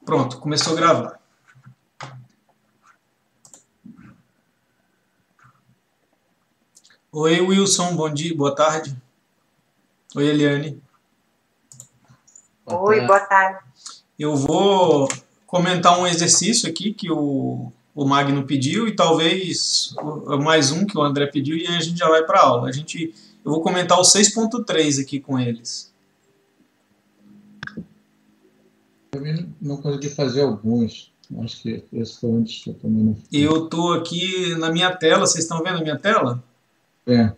Pronto, começou a gravar. Oi, Wilson, bom dia, boa tarde. Oi, Eliane. Oi, boa tarde. Eu vou comentar um exercício aqui que o Magno pediu e talvez mais um que o André pediu e aí a gente já vai para a aula. Eu vou comentar o 6.3 aqui com eles. Também não consegui fazer alguns. Acho que esse foi antes que eu também não fiz. Eu estou aqui na minha tela, vocês estão vendo a minha tela? É.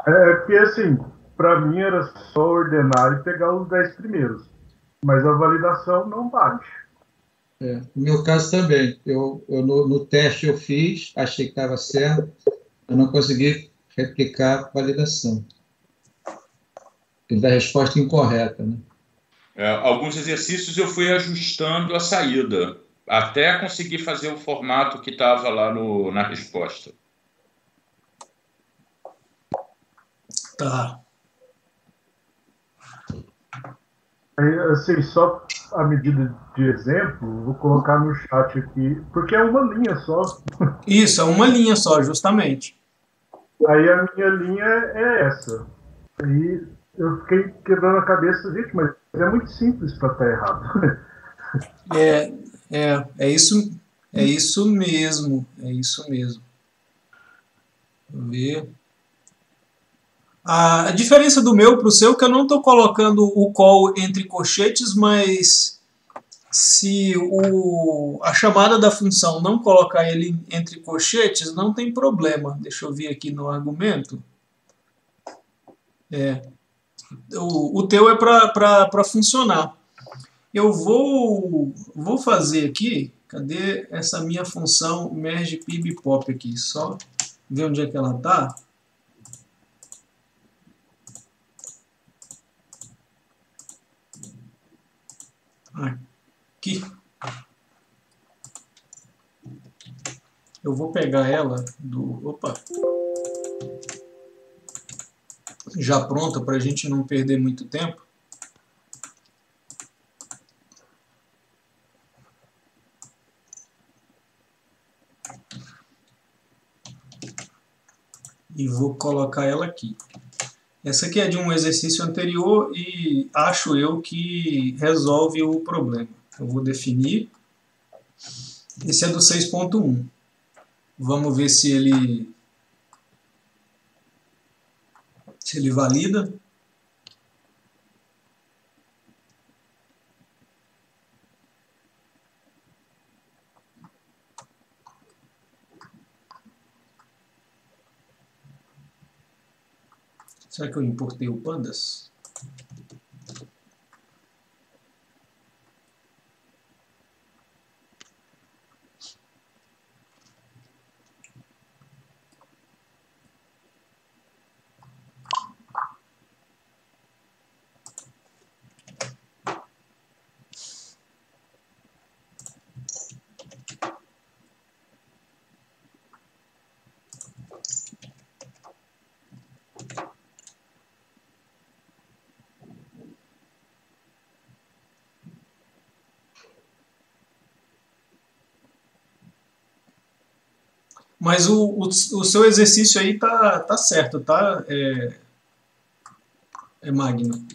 Porque assim, para mim era só ordenar e pegar os 10 primeiros, mas a validação não bate. No meu caso também. No teste eu fiz, achei que estava certo, eu não consegui replicar a validação. Ele dá a resposta incorreta, né? Alguns exercícios eu fui ajustando a saída, até conseguir fazer o formato que estava lá na resposta. Tá. Aí, assim, só a medida de exemplo, vou colocar no chat aqui, porque é uma linha só. Isso, é uma linha só, justamente. Aí a minha linha é essa. Aí eu fiquei quebrando a cabeça, gente, mas é muito simples para estar errado. É isso mesmo, é isso mesmo. Vamos ver. A diferença do meu para o seu é que eu não estou colocando o call entre colchetes, mas se a chamada da função não colocar ele entre colchetes, não tem problema. Deixa eu ver aqui no argumento. O teu é para funcionar. Eu vou fazer aqui, cadê essa minha função merge pib pop aqui? Só ver onde é que ela está. Aqui. Eu vou pegar ela já pronta para a gente não perder muito tempo. E vou colocar ela aqui. Essa aqui é de um exercício anterior e acho eu que resolve o problema. Eu vou definir. Esse é do 6.1. Vamos ver se ele valida. Será que eu importei o pandas? Mas o seu exercício aí tá certo, tá, Magno?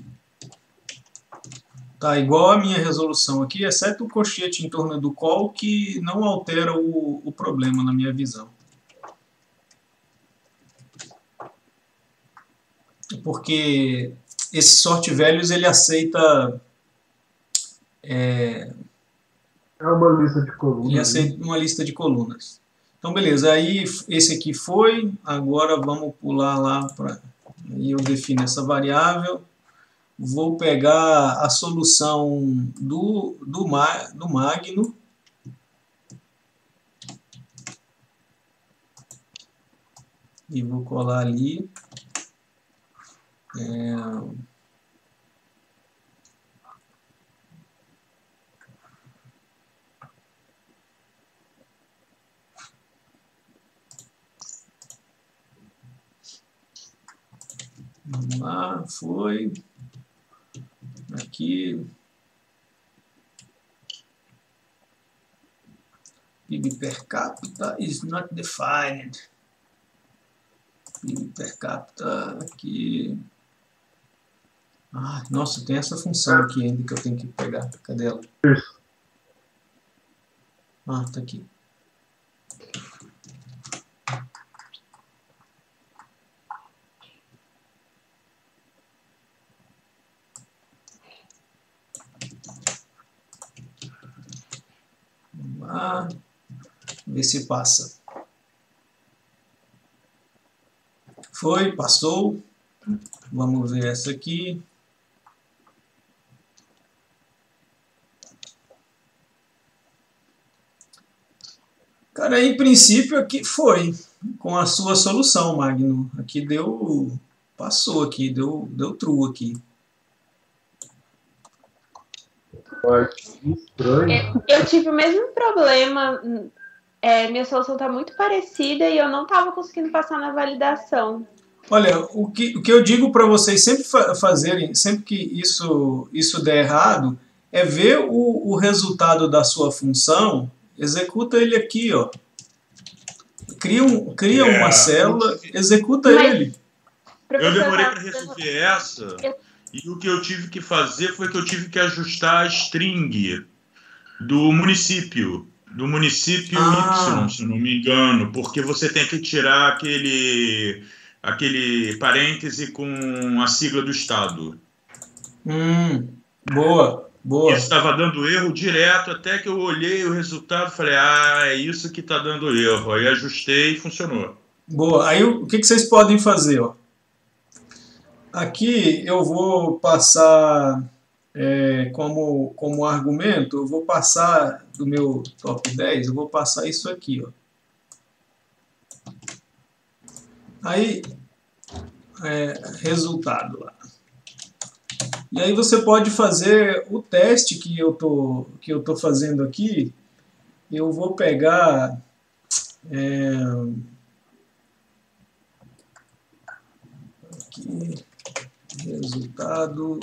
Tá igual a minha resolução aqui, exceto o colchete em torno do call, que não altera o problema na minha visão. Porque esse sort values ele aceita É uma lista de colunas. ele aceita uma lista de colunas. Então, beleza. Aí, esse aqui foi. Agora, vamos pular lá para... Aí eu defino essa variável. Vou pegar a solução do Magno. E vou colar ali. Vamos lá, foi. Aqui. PIB per capita is not defined. PIB per capita aqui. Ah, nossa, tem essa função aqui ainda que eu tenho que pegar. Cadê ela? Ah, tá aqui. Vamos lá. Ver se passa. Foi, passou. Vamos ver essa aqui. Cara, em princípio aqui foi com a sua solução, Magno. Aqui deu, passou aqui, deu true aqui. Estranho. Eu tive o mesmo problema. Minha solução está muito parecida e eu não estava conseguindo passar na validação. Olha, o que eu digo para vocês sempre fazerem, sempre que isso der errado, é ver o resultado da sua função, executa ele aqui, ó. Cria uma célula, executa ele. Eu demorei para resolver essa, e o que eu tive que fazer foi que eu tive que ajustar a string do município Y, se não me engano, porque você tem que tirar aquele parêntese com a sigla do estado. Boa. Isso estava dando erro direto, até que eu olhei o resultado e falei, é isso que está dando erro. Aí ajustei e funcionou. Boa. Aí o que vocês podem fazer? Ó? Aqui eu vou passar como argumento, eu vou passar do meu top 10, eu vou passar isso aqui. Ó. Aí, resultado lá. E aí você pode fazer o teste que eu tô fazendo aqui. Eu vou pegar aqui, resultado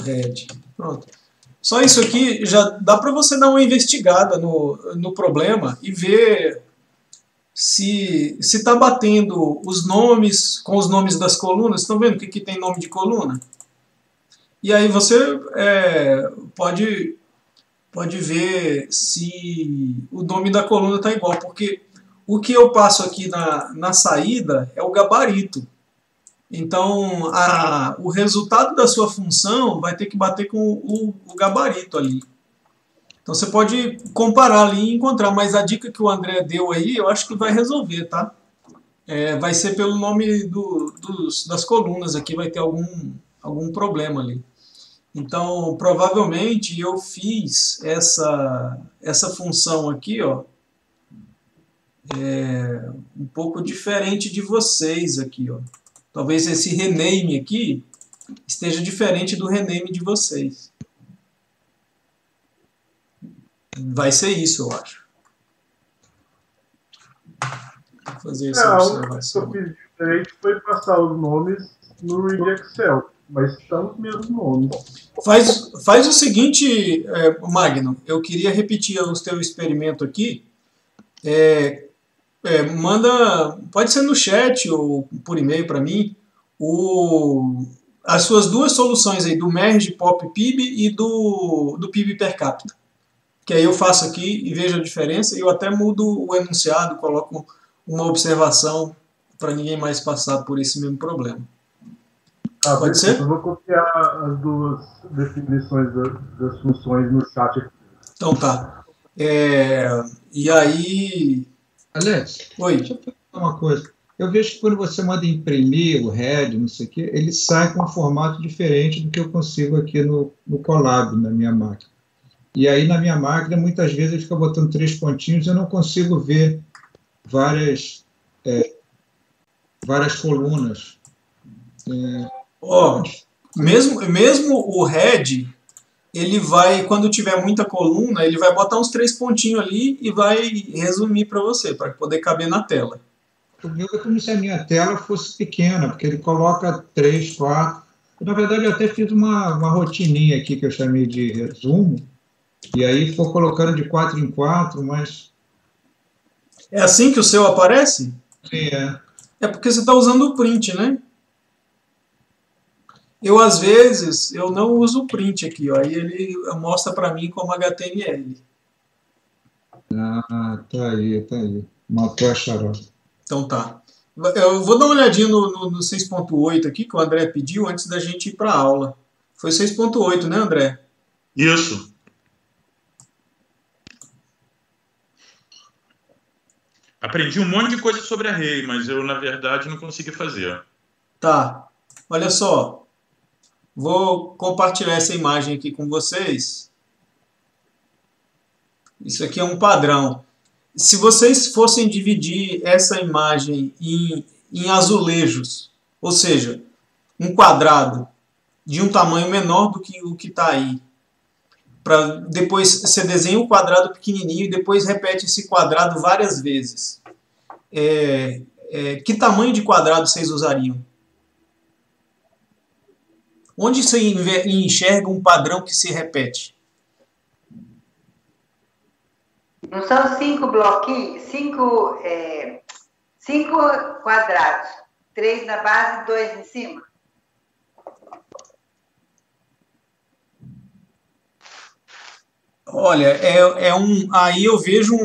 .head. Pronto. Só isso aqui já dá para você dar uma investigada no problema e ver se está batendo os nomes com os nomes das colunas. Estão vendo que aqui tem nome de coluna? E aí você pode ver se o nome da coluna está igual, porque o que eu passo aqui na saída é o gabarito. Então, o resultado da sua função vai ter que bater com o gabarito ali. Então você pode comparar ali e encontrar, mas a dica que o André deu aí, eu acho que vai resolver, tá? Vai ser pelo nome das colunas aqui, vai ter algum problema ali. Então, provavelmente eu fiz essa função aqui, ó, um pouco diferente de vocês aqui, ó. Talvez esse rename aqui esteja diferente do rename de vocês. Vai ser isso, eu acho. Vou fazer essa observação. O que eu fiz diferente foi passar os nomes no Read Excel, mas são os mesmos nomes. Faz o seguinte, Magno, eu queria repetir o teu experimento aqui. Manda, pode ser no chat ou por e-mail para mim, as suas duas soluções aí, do Merge Pop PIB e do PIB per capita. Que aí eu faço aqui e vejo a diferença, e eu até mudo o enunciado, coloco uma observação para ninguém mais passar por esse mesmo problema. Pode ser? Eu vou copiar as duas definições das funções no chat aqui. Então tá. E aí... Alex, Oi. Deixa eu perguntar uma coisa. Eu vejo que quando você manda imprimir o head, não sei o quê, ele sai com um formato diferente do que eu consigo aqui no Colab, na minha máquina. E aí, na minha máquina, muitas vezes ele fica botando 3 pontinhos e eu não consigo ver várias colunas. Mesmo o head, ele vai, quando tiver muita coluna, ele vai botar uns 3 pontinhos ali e vai resumir para você, para poder caber na tela. O meu é como se a minha tela fosse pequena, porque ele coloca 3, 4. Na verdade, eu até fiz uma rotininha aqui que eu chamei de resumo, e aí for colocando de 4 em 4, mas... É assim que o seu aparece? Sim, é. É porque você está usando o print, né? Eu, às vezes, eu não uso o print aqui, ó, aí ele mostra para mim como HTML. Ah, tá aí, tá aí. Matou a charada. Então tá. Eu vou dar uma olhadinha no 6.8 aqui, que o André pediu, antes da gente ir para a aula. Foi 6.8, né, André? Isso. Aprendi um monte de coisa sobre array, mas eu, na verdade, não consegui fazer. Tá. Olha só. Vou compartilhar essa imagem aqui com vocês. Isso aqui é um padrão. Se vocês fossem dividir essa imagem em azulejos, ou seja, um quadrado de um tamanho menor do que o que está aí, depois você desenha um quadrado pequenininho e depois repete esse quadrado várias vezes. Que tamanho de quadrado vocês usariam? Onde você enxerga um padrão que se repete? Não são 5 bloquinhos, 5 quadrados, 3 na base e 2 em cima? Olha, aí eu vejo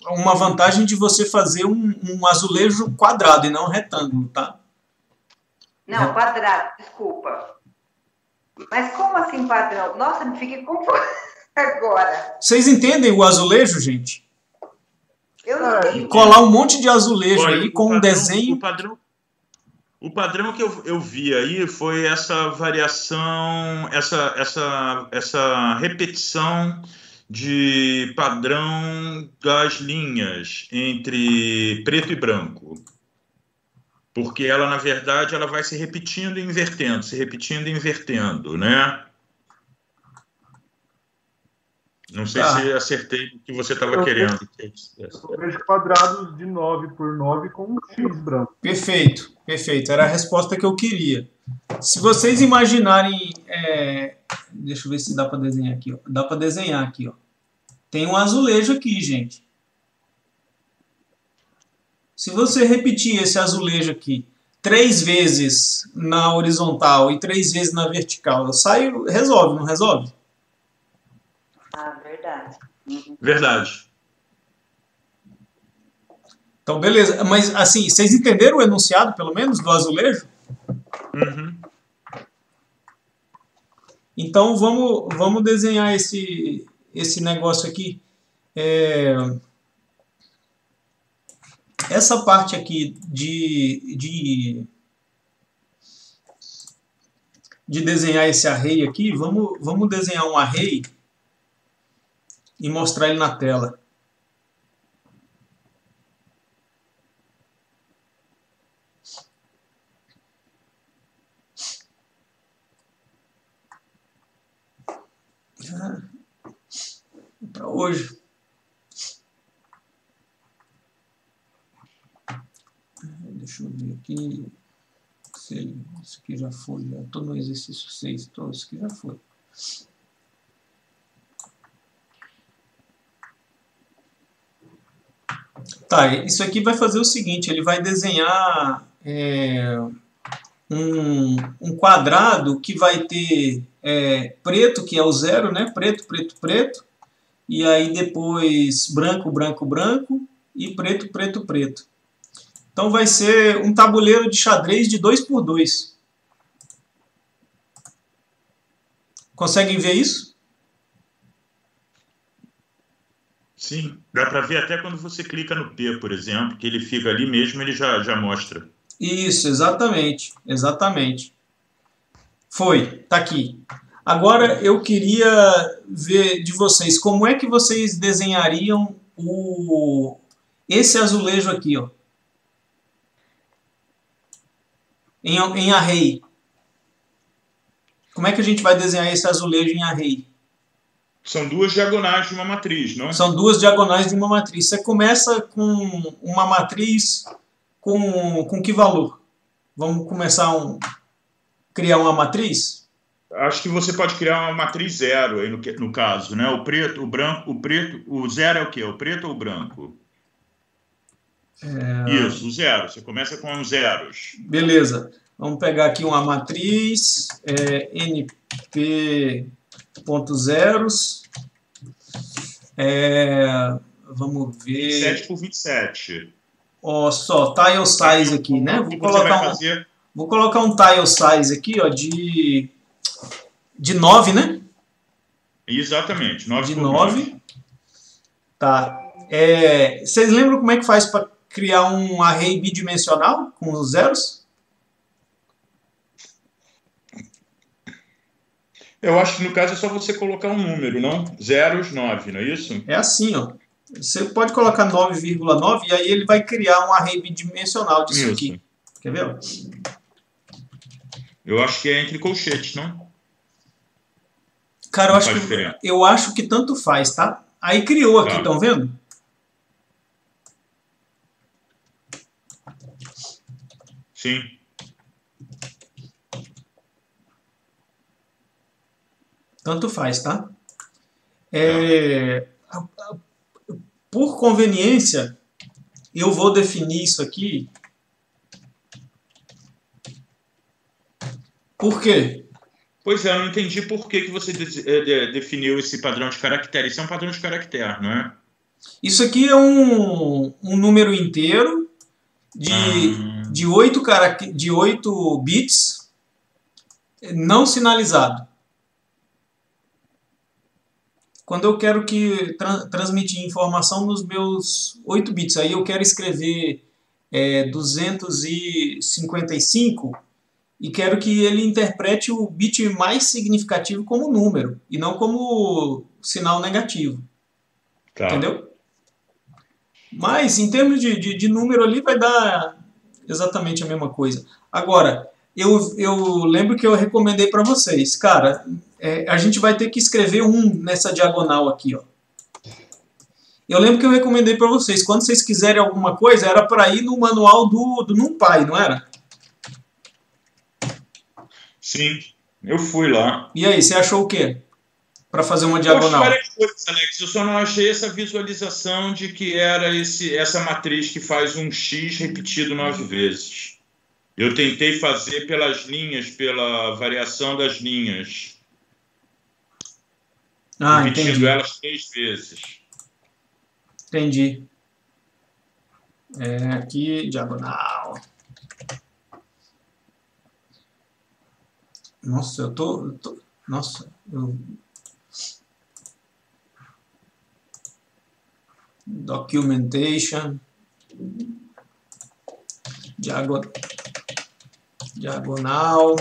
uma vantagem de você fazer um azulejo quadrado e não retângulo, tá? Não, quadrado, desculpa. Mas como assim padrão? Nossa, me fiquei confusa agora. Vocês entendem o azulejo, gente? Eu não entendi. Colar um monte de azulejo. Olha, aí com um desenho... O padrão que eu vi aí foi essa variação, essa repetição de padrão das linhas entre preto e branco. Porque ela, na verdade, ela vai se repetindo e invertendo, se repetindo e invertendo, né? Não sei se acertei o que você estava querendo. Eu vejo quadrados de 9 por 9 com um X branco. Perfeito, perfeito. Era a resposta que eu queria. Se vocês imaginarem... deixa eu ver se dá para desenhar aqui. Ó. Dá para desenhar aqui. Ó. Tem um azulejo aqui, gente. Se você repetir esse azulejo aqui 3 vezes na horizontal e 3 vezes na vertical, resolve, não resolve? Ah, verdade. Verdade. Então, beleza. Mas, assim, vocês entenderam o enunciado, pelo menos, do azulejo? Uhum. Então, vamos desenhar esse negócio aqui. Essa parte aqui de desenhar esse array aqui, vamos desenhar um array e mostrar ele na tela. Para hoje. Deixa eu ver aqui. Isso aqui já foi. Já estou no exercício 6, então isso aqui já foi. Tá, isso aqui vai fazer o seguinte, ele vai desenhar um quadrado que vai ter preto, que é o 0, né? Preto, preto, preto. E aí depois branco, branco, branco e preto, preto, preto. Então vai ser um tabuleiro de xadrez de 2 por 2. Conseguem ver isso? Sim, dá para ver até quando você clica no P, por exemplo, que ele fica ali mesmo, ele já mostra. Isso, exatamente, exatamente. Foi, tá aqui. Agora eu queria ver de vocês, como é que vocês desenhariam esse azulejo aqui, ó, em array. Como é que a gente vai desenhar esse azulejo em array? São 2 diagonais de uma matriz, não? São 2 diagonais de uma matriz. Você começa com uma matriz com que valor? Vamos começar criar uma matriz? Acho que você pode criar uma matriz zero aí no caso, né? O preto, o branco, o zero é o quê? O preto ou o branco? Isso, o zero. Você começa com os zeros. Beleza. Vamos pegar aqui uma matriz np.zeros. Vamos ver. 27 por 27. Ó, só tile size aqui, né? Vou colocar um tile size aqui, ó, de 9, né? Exatamente, 9 de por 9. Tá. Vocês lembram como é que faz para criar um array bidimensional com os zeros? Eu acho que no caso é só você colocar um número, não? Zeros, 9, não é isso? É assim, ó. Você pode colocar 9,9 e aí ele vai criar um array bidimensional disso aqui. Quer ver? Eu acho que é entre colchetes, não? Cara, eu acho que tanto faz, tá? Aí criou aqui, estão vendo? Sim. Tanto faz, tá? Por conveniência, eu vou definir isso aqui. Por quê? Pois é, eu não entendi por que você definiu esse padrão de caractere. Isso é um padrão de caractere, não é? Isso aqui é um número inteiro de 8 bits não sinalizado. Quando eu quero transmitir informação nos meus 8 bits, aí eu quero escrever 255 e quero que ele interprete o bit mais significativo como número e não como sinal negativo. Tá. Entendeu? Mas em termos de número ali vai dar exatamente a mesma coisa. Agora, eu lembro que eu recomendei para vocês, cara, a gente vai ter que escrever nessa diagonal aqui, ó. Eu lembro que eu recomendei para vocês, quando vocês quiserem alguma coisa, era para ir no manual do NumPy, não era? Sim, eu fui lá. E aí, você achou o quê? Para fazer uma diagonal? Eu achei várias coisas, Alex. Eu só não achei essa visualização de que era essa matriz que faz um X repetido 9 vezes. Eu tentei fazer pelas linhas, pela variação das linhas. Repetindo entendi. Elas 3 vezes. Entendi. Aqui, diagonal. Nossa, documentation, diagonal,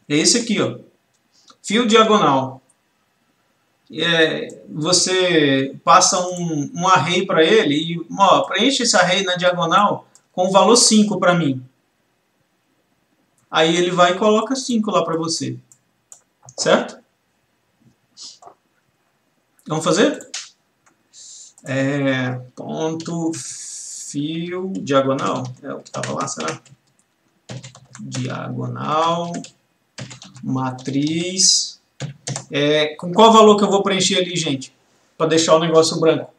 é esse aqui, ó, fio diagonal. Você passa um array para ele e preenche esse array na diagonal com o valor 5 para mim. Aí ele vai e coloca 5 lá para você. Certo? Vamos fazer? Ponto fio diagonal. É o que estava lá, será? Diagonal. Matriz. Com qual valor que eu vou preencher ali, gente? Para deixar o negócio branco.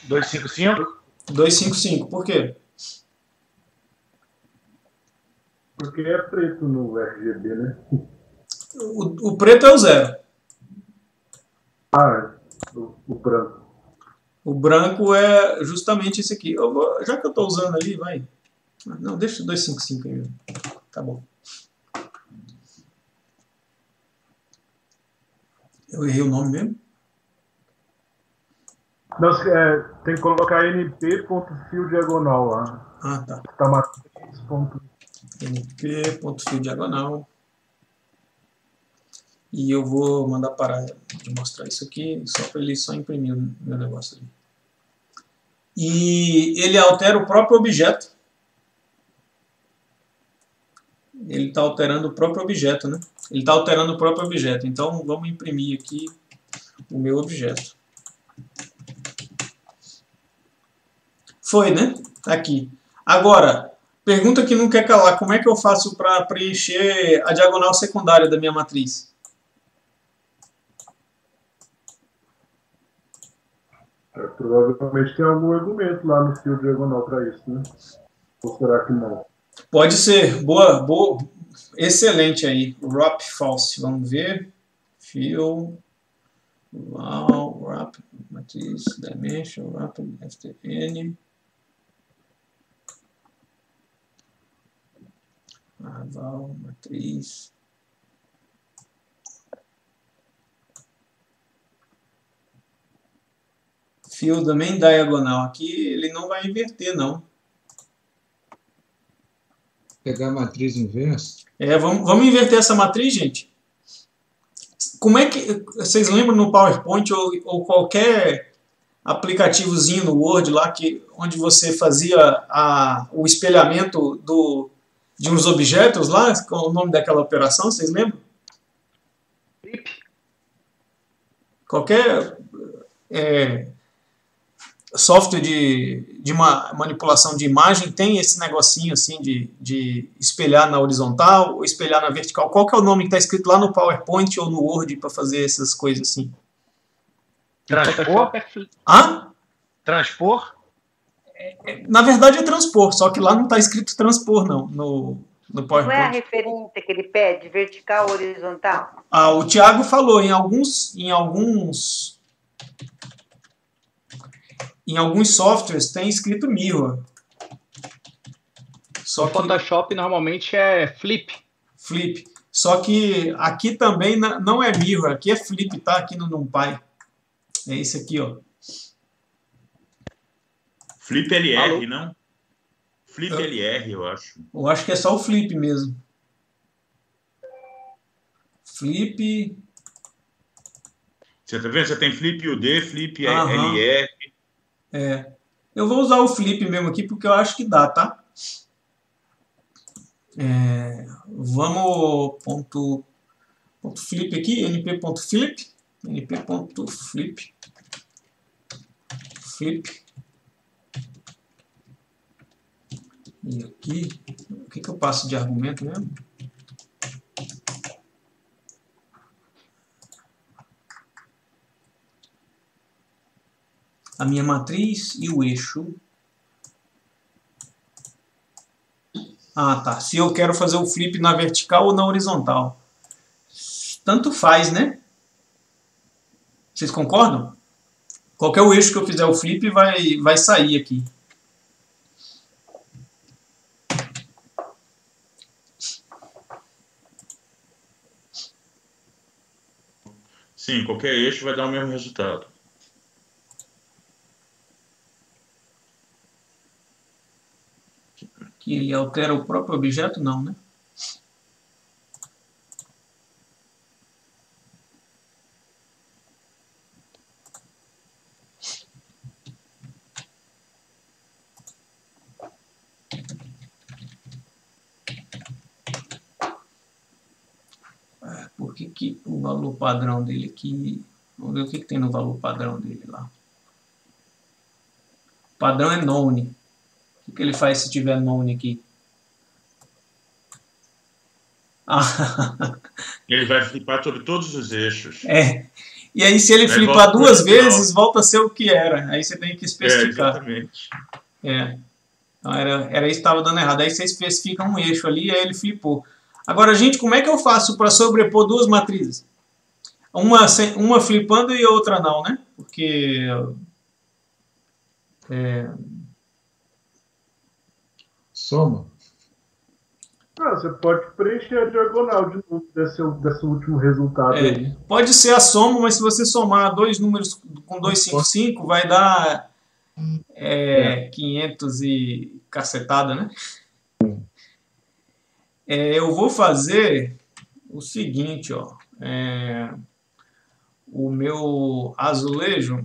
$255. Por quê? Porque é preto no RGB, né? O preto é o 0. O branco. O branco é justamente esse aqui. Já que eu estou usando ali, vai. Não, deixa o 255 aí. Tá bom. Eu errei o nome mesmo? Não, tem que colocar np.fio diagonal lá. Tá. Tá matriz. np.fio diagonal. E eu vou mandar parar de mostrar isso aqui, só para ele só imprimir o meu negócio ali. e ele altera o próprio objeto. Ele está alterando o próprio objeto, né? Ele está alterando o próprio objeto. Então, vamos imprimir aqui o meu objeto. Foi, né? Tá aqui. Agora, pergunta que não quer calar. Como é que eu faço para preencher a diagonal secundária da minha matriz? Provavelmente tem algum argumento lá no fio diagonal para isso, né? Ou será que não? Pode ser. Boa, boa. Excelente aí. Wrap false. Vamos ver. Fio. Wrap. Matriz. Dimension. Wrap. FTN. Val. Matriz. Fio também diagonal. Aqui ele não vai inverter, não. Pegar a matriz inversa. Vamos inverter essa matriz, gente? Como é que... Vocês lembram no PowerPoint ou qualquer aplicativozinho no Word lá onde você fazia o espelhamento de uns objetos lá? Qual é o nome daquela operação? Vocês lembram? Flip. Qualquer software de manipulação de imagem tem esse negocinho assim de espelhar na horizontal ou espelhar na vertical. Qual que é o nome que está escrito lá no PowerPoint ou no Word para fazer essas coisas assim? Transpor? Hã? Transpor? Na verdade é transpor, só que lá não está escrito transpor não, no PowerPoint. Não é a referência que ele pede, vertical ou horizontal? O Thiago falou, em alguns softwares tem escrito mirror. Só que Photoshop normalmente é flip. Flip. Só que aqui também não é mirror, aqui é flip, tá? Aqui no NumPy. É esse aqui, ó. Flip LR, não? Flip LR, eu acho. Eu acho que é só o flip mesmo. Flip. Você tá vendo? Você tem flip UD, flip LR. Eu vou usar o flip mesmo aqui porque eu acho que dá, tá? Vamos ponto flip aqui, np.flip, np.flip, flip. E aqui, o que eu passo de argumento mesmo? A minha matriz e o eixo. Tá. Se eu quero fazer o flip na vertical ou na horizontal. Tanto faz, né? Vocês concordam? Qualquer eixo que eu fizer o flip vai sair aqui. Sim, qualquer eixo vai dar o mesmo resultado. Que ele altera o próprio objeto? Não, né? Por que o valor padrão dele aqui... Vamos ver o que tem no valor padrão dele lá. O padrão é known. O que ele faz se tiver known aqui? Ele vai flipar sobre todos os eixos. E aí se ele flipar duas vezes, volta a ser o que era. Aí você tem que especificar. Exatamente. Então era isso que estava dando errado. Aí você especifica um eixo ali e aí ele flipou. Agora, gente, como é que eu faço para sobrepor duas matrizes? Uma flipando e outra não, né? Porque... Soma. Você pode preencher a diagonal de novo desse último resultado aí. Pode ser a soma, mas se você somar dois números com 255, vai dar 500 e cacetada, né? Eu vou fazer o seguinte, ó. O meu azulejo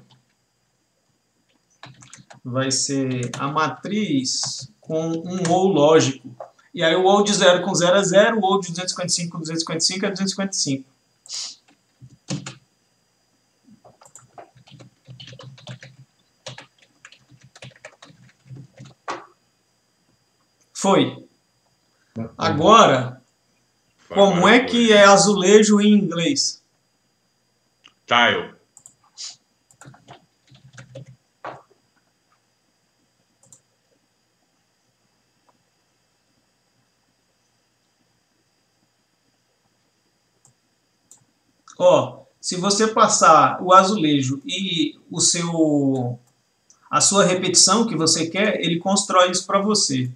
vai ser a matriz com um ou lógico. E aí o ou de 0 com 0 é 0, o ou de 255 com 255 é 255. Foi. Agora, como é que é azulejo em inglês? Tile. Ó, se você passar o azulejo e a sua repetição que você quer, ele constrói isso para você.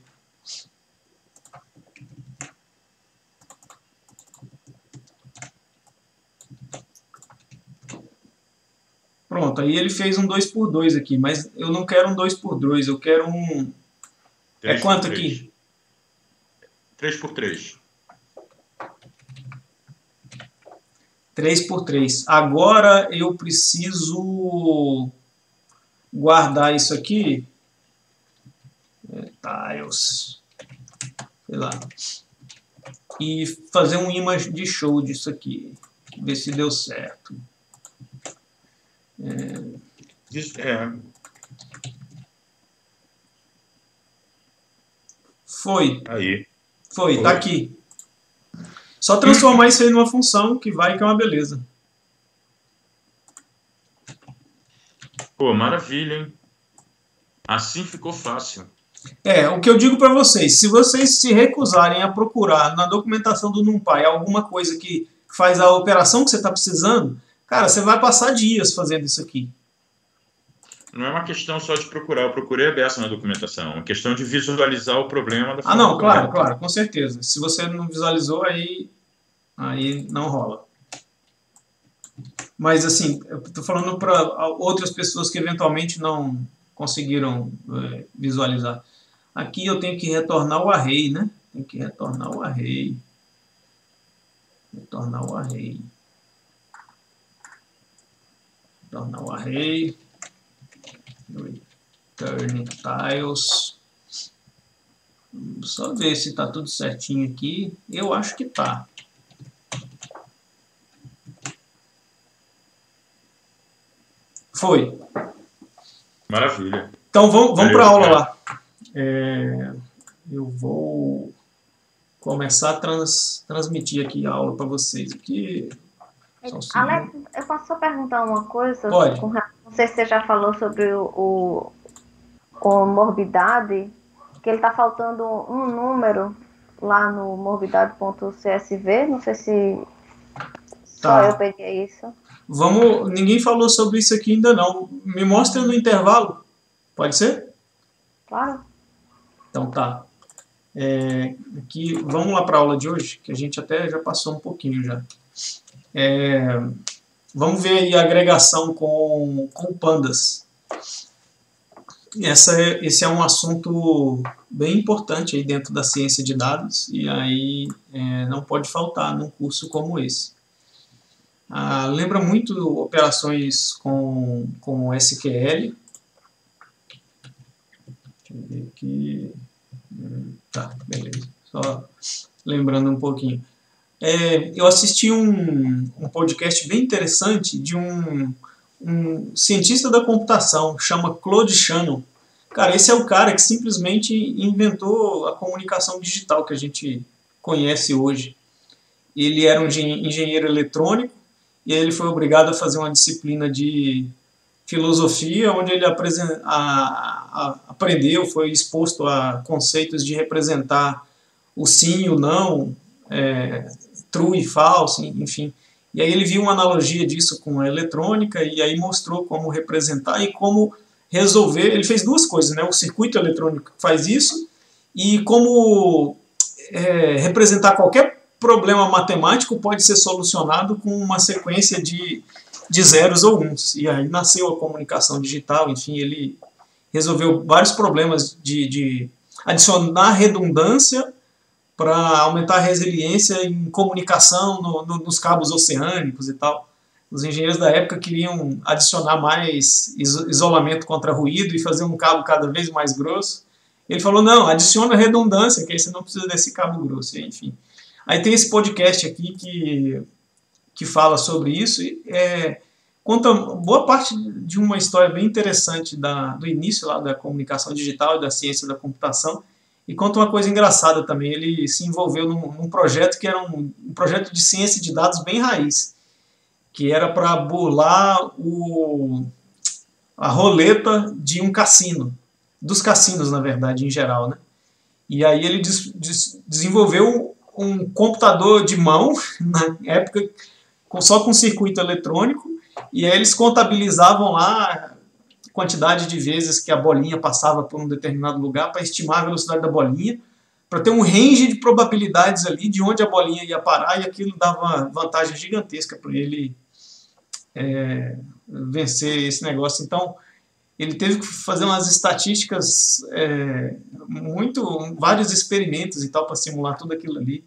Pronto, aí ele fez um 2x2 aqui, mas eu não quero um 2x2, eu quero um... É quanto aqui? 3x3. 3x3. Agora eu preciso guardar isso aqui. Tiles. Sei lá. E fazer um image de show disso aqui. Ver se deu certo. Foi. Aí. Foi, tá aqui. Só transformar isso aí numa função que vai, que é uma beleza. Pô, maravilha, hein? Assim ficou fácil. O que eu digo para vocês, se vocês se recusarem a procurar na documentação do NumPy alguma coisa que faz a operação que você está precisando, cara, você vai passar dias fazendo isso aqui. Não é uma questão só de procurar, eu procurei a beça na documentação, é uma questão de visualizar o problema da forma não, claro, correta. claro, com certeza. Se você não visualizou, aí não rola. Mas assim, eu estou falando para outras pessoas que eventualmente não conseguiram visualizar. Aqui eu tenho que retornar o array, né? Tem que retornar o array. Retornar o array. Retornar o array. Return tiles. Vamos só ver se está tudo certinho aqui. Eu acho que tá. Foi. Maravilha. Então vamos para a aula lá. Eu vou começar a transmitir aqui a aula para vocês. Aqui. Alex, eu posso só perguntar uma coisa? Pode. Não sei se você já falou sobre o morbidade, que ele está faltando um número lá no morbidade.csv. Não sei se só eu peguei isso. Ninguém falou sobre isso aqui ainda não. Me mostra no intervalo. Pode ser? Claro. Então tá. Aqui, vamos lá para a aula de hoje, que a gente até já passou um pouquinho já. Vamos ver aí a agregação com pandas. Esse é um assunto bem importante aí dentro da ciência de dados e aí não pode faltar num curso como esse. Lembra muito operações com SQL. Deixa eu ver aqui. Tá, beleza. Só lembrando um pouquinho. Eu assisti um podcast bem interessante de um cientista da computação, chama Claude Shannon. Cara, esse é o cara que simplesmente inventou a comunicação digital que a gente conhece hoje. Ele era um engenheiro eletrônico e ele foi obrigado a fazer uma disciplina de filosofia, onde ele aprendeu, foi exposto a conceitos de representar o sim e o não, true e false, enfim. E aí ele viu uma analogia disso com a eletrônica e aí mostrou como representar e como resolver. Ele fez duas coisas, né? O circuito eletrônico faz isso e como representar qualquer problema matemático pode ser solucionado com uma sequência de zeros ou uns. E aí nasceu a comunicação digital, enfim, ele resolveu vários problemas de adicionar redundância para aumentar a resiliência em comunicação nos cabos oceânicos e tal. Os engenheiros da época queriam adicionar mais isolamento contra ruído e fazer um cabo cada vez mais grosso. Ele falou, não, adiciona redundância, que aí você não precisa desse cabo grosso, enfim. Aí tem esse podcast aqui que fala sobre isso e conta boa parte de uma história bem interessante do início lá da comunicação digital e da ciência da computação, e conta uma coisa engraçada também. Ele se envolveu num projeto que era um projeto de ciência de dados bem raiz, que era para burlar a roleta de um cassino, dos cassinos, na verdade, em geral, né? E aí ele desenvolveu um computador de mão, na época, só com circuito eletrônico, e aí eles contabilizavam lá a quantidade de vezes que a bolinha passava por um determinado lugar para estimar a velocidade da bolinha, para ter um range de probabilidades ali de onde a bolinha ia parar, e aquilo dava vantagem gigantesca para ele vencer esse negócio. Então, ele teve que fazer umas estatísticas, vários experimentos e tal, para simular tudo aquilo ali.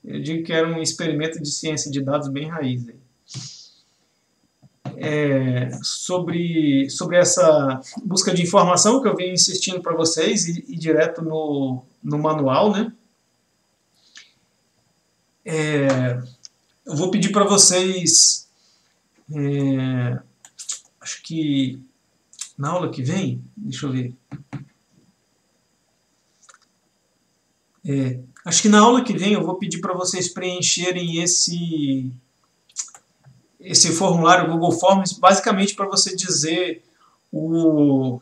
Eu digo que era um experimento de ciência de dados bem raiz. Sobre essa busca de informação que eu venho insistindo para vocês e direto no manual, né? Eu vou pedir para vocês, acho que na aula que vem, deixa eu ver, acho que na aula que vem eu vou pedir para vocês preencherem esse formulário Google Forms, basicamente para você dizer a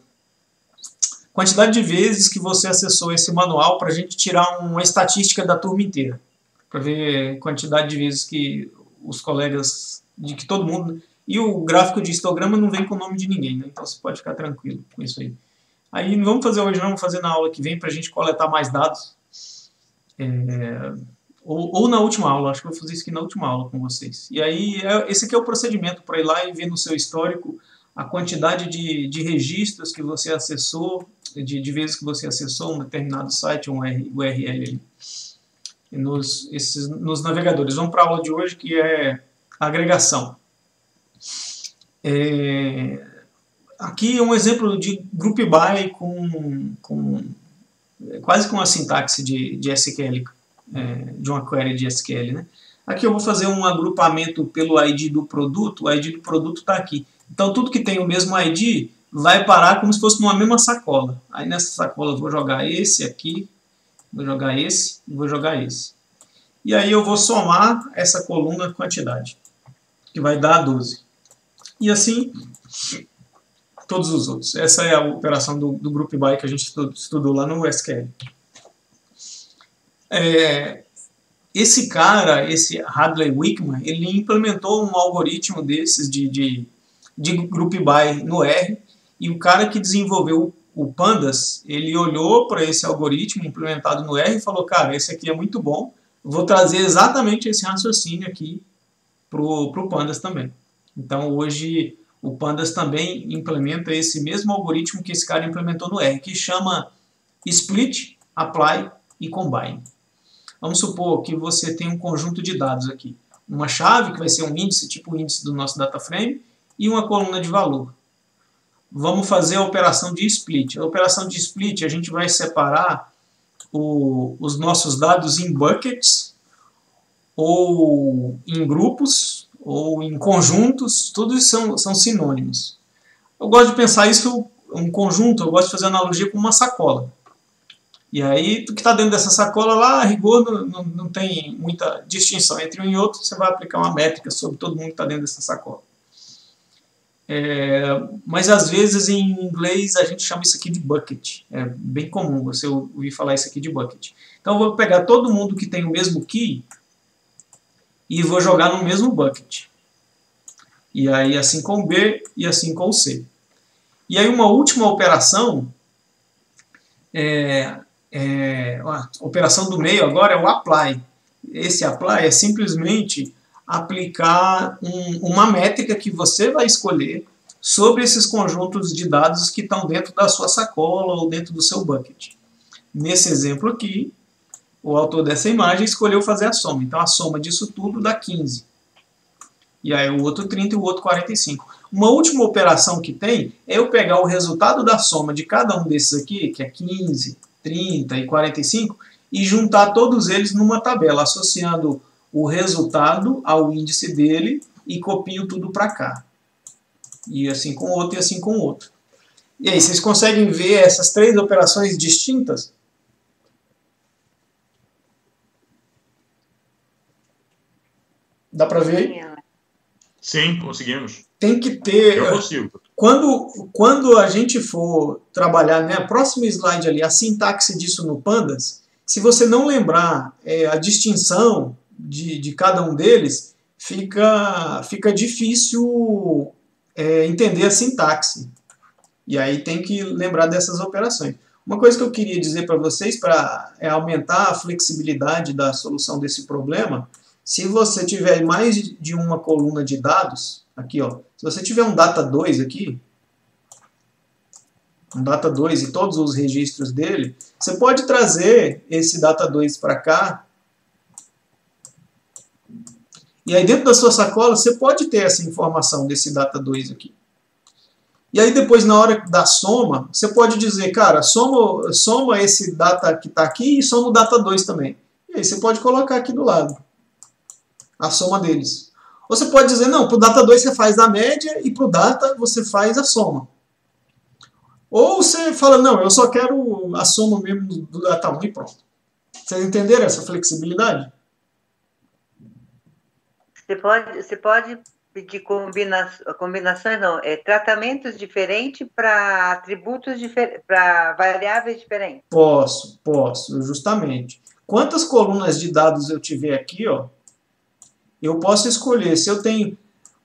quantidade de vezes que você acessou esse manual, para a gente tirar uma estatística da turma inteira, para ver a quantidade de vezes que os colegas, de que todo mundo... E o gráfico de histograma não vem com o nome de ninguém, né? Então você pode ficar tranquilo com isso aí. Aí não vamos fazer hoje, não, vamos fazer na aula que vem para a gente coletar mais dados. Ou na última aula, acho que eu vou fazer isso aqui na última aula com vocês. E aí, esse aqui é o procedimento para ir lá e ver no seu histórico a quantidade de registros que você acessou, de vezes que você acessou um determinado site, um URL ali, nos navegadores. Vamos para a aula de hoje, que é a agregação. Aqui é um exemplo de group by quase com a sintaxe de SQL, de uma query de SQL, né? Aqui eu vou fazer um agrupamento pelo ID do produto. O ID do produto está aqui. Então tudo que tem o mesmo ID vai parar como se fosse numa mesma sacola. Aí nessa sacola eu vou jogar esse aqui, vou jogar esse e vou jogar esse. E aí eu vou somar essa coluna quantidade, que vai dar 12. E assim, todos os outros. Essa é a operação do group by que a gente estudou lá no SQL. Esse cara, esse Hadley Wickham, ele implementou um algoritmo desses de group by no R, e o cara que desenvolveu o Pandas, ele olhou para esse algoritmo implementado no R e falou, cara, esse aqui é muito bom, vou trazer exatamente esse raciocínio aqui para o Pandas também. Então hoje o Pandas também implementa esse mesmo algoritmo que esse cara implementou no R, que chama Split, Apply e Combine. Vamos supor que você tem um conjunto de dados aqui. Uma chave, que vai ser um índice, tipo o índice do nosso data frame, e uma coluna de valor. Vamos fazer a operação de split. A operação de split, a gente vai separar os nossos dados em buckets, ou em grupos, ou em conjuntos. Tudo isso são sinônimos. Eu gosto de pensar isso, um conjunto, eu gosto de fazer analogia com uma sacola. E aí, o que está dentro dessa sacola lá, a rigor, não tem muita distinção entre um e outro, você vai aplicar uma métrica sobre todo mundo que está dentro dessa sacola. Mas às vezes em inglês a gente chama isso aqui de bucket. É bem comum você ouvir falar isso aqui de bucket. Então eu vou pegar todo mundo que tem o mesmo key e vou jogar no mesmo bucket. E aí assim com o B e assim com o C. E aí uma última operação, a operação do meio agora é o apply. Esse apply é simplesmente aplicar uma métrica que você vai escolher sobre esses conjuntos de dados que estão dentro da sua sacola ou dentro do seu bucket. Nesse exemplo aqui, o autor dessa imagem escolheu fazer a soma. Então a soma disso tudo dá 15. E aí o outro 30 e o outro 45. Uma última operação que tem é eu pegar o resultado da soma de cada um desses aqui, que é 15, 30 e 45, e juntar todos eles numa tabela, associando o resultado ao índice dele e copio tudo para cá. E assim com o outro e assim com o outro. E aí, vocês conseguem ver essas três operações distintas? Dá para ver? Sim, conseguimos. Tem que ter... Eu consigo. Quando a gente for trabalhar, né, a próxima slide ali, a sintaxe disso no Pandas, se você não lembrar a distinção de cada um deles, fica difícil entender a sintaxe. E aí tem que lembrar dessas operações. Uma coisa que eu queria dizer para vocês, para aumentar a flexibilidade da solução desse problema, se você tiver mais de uma coluna de dados, aqui ó, se você tiver um data 2 aqui, um data 2 e todos os registros dele, você pode trazer esse data 2 para cá, e aí dentro da sua sacola você pode ter essa informação desse data 2 aqui. E aí depois na hora da soma, você pode dizer, cara, soma esse data que está aqui e soma o data 2 também. E aí você pode colocar aqui do lado a soma deles. Ou você pode dizer, não, para o data 2 você faz a média e para o data você faz a soma. Ou você fala, não, eu só quero a soma mesmo do data 1 e pronto. Vocês entenderam essa flexibilidade? Você pode pedir combinações, não, tratamentos diferentes para atributos diferentes, para variáveis diferentes. Posso, justamente. Quantas colunas de dados eu tiver aqui, ó, eu posso escolher se eu tenho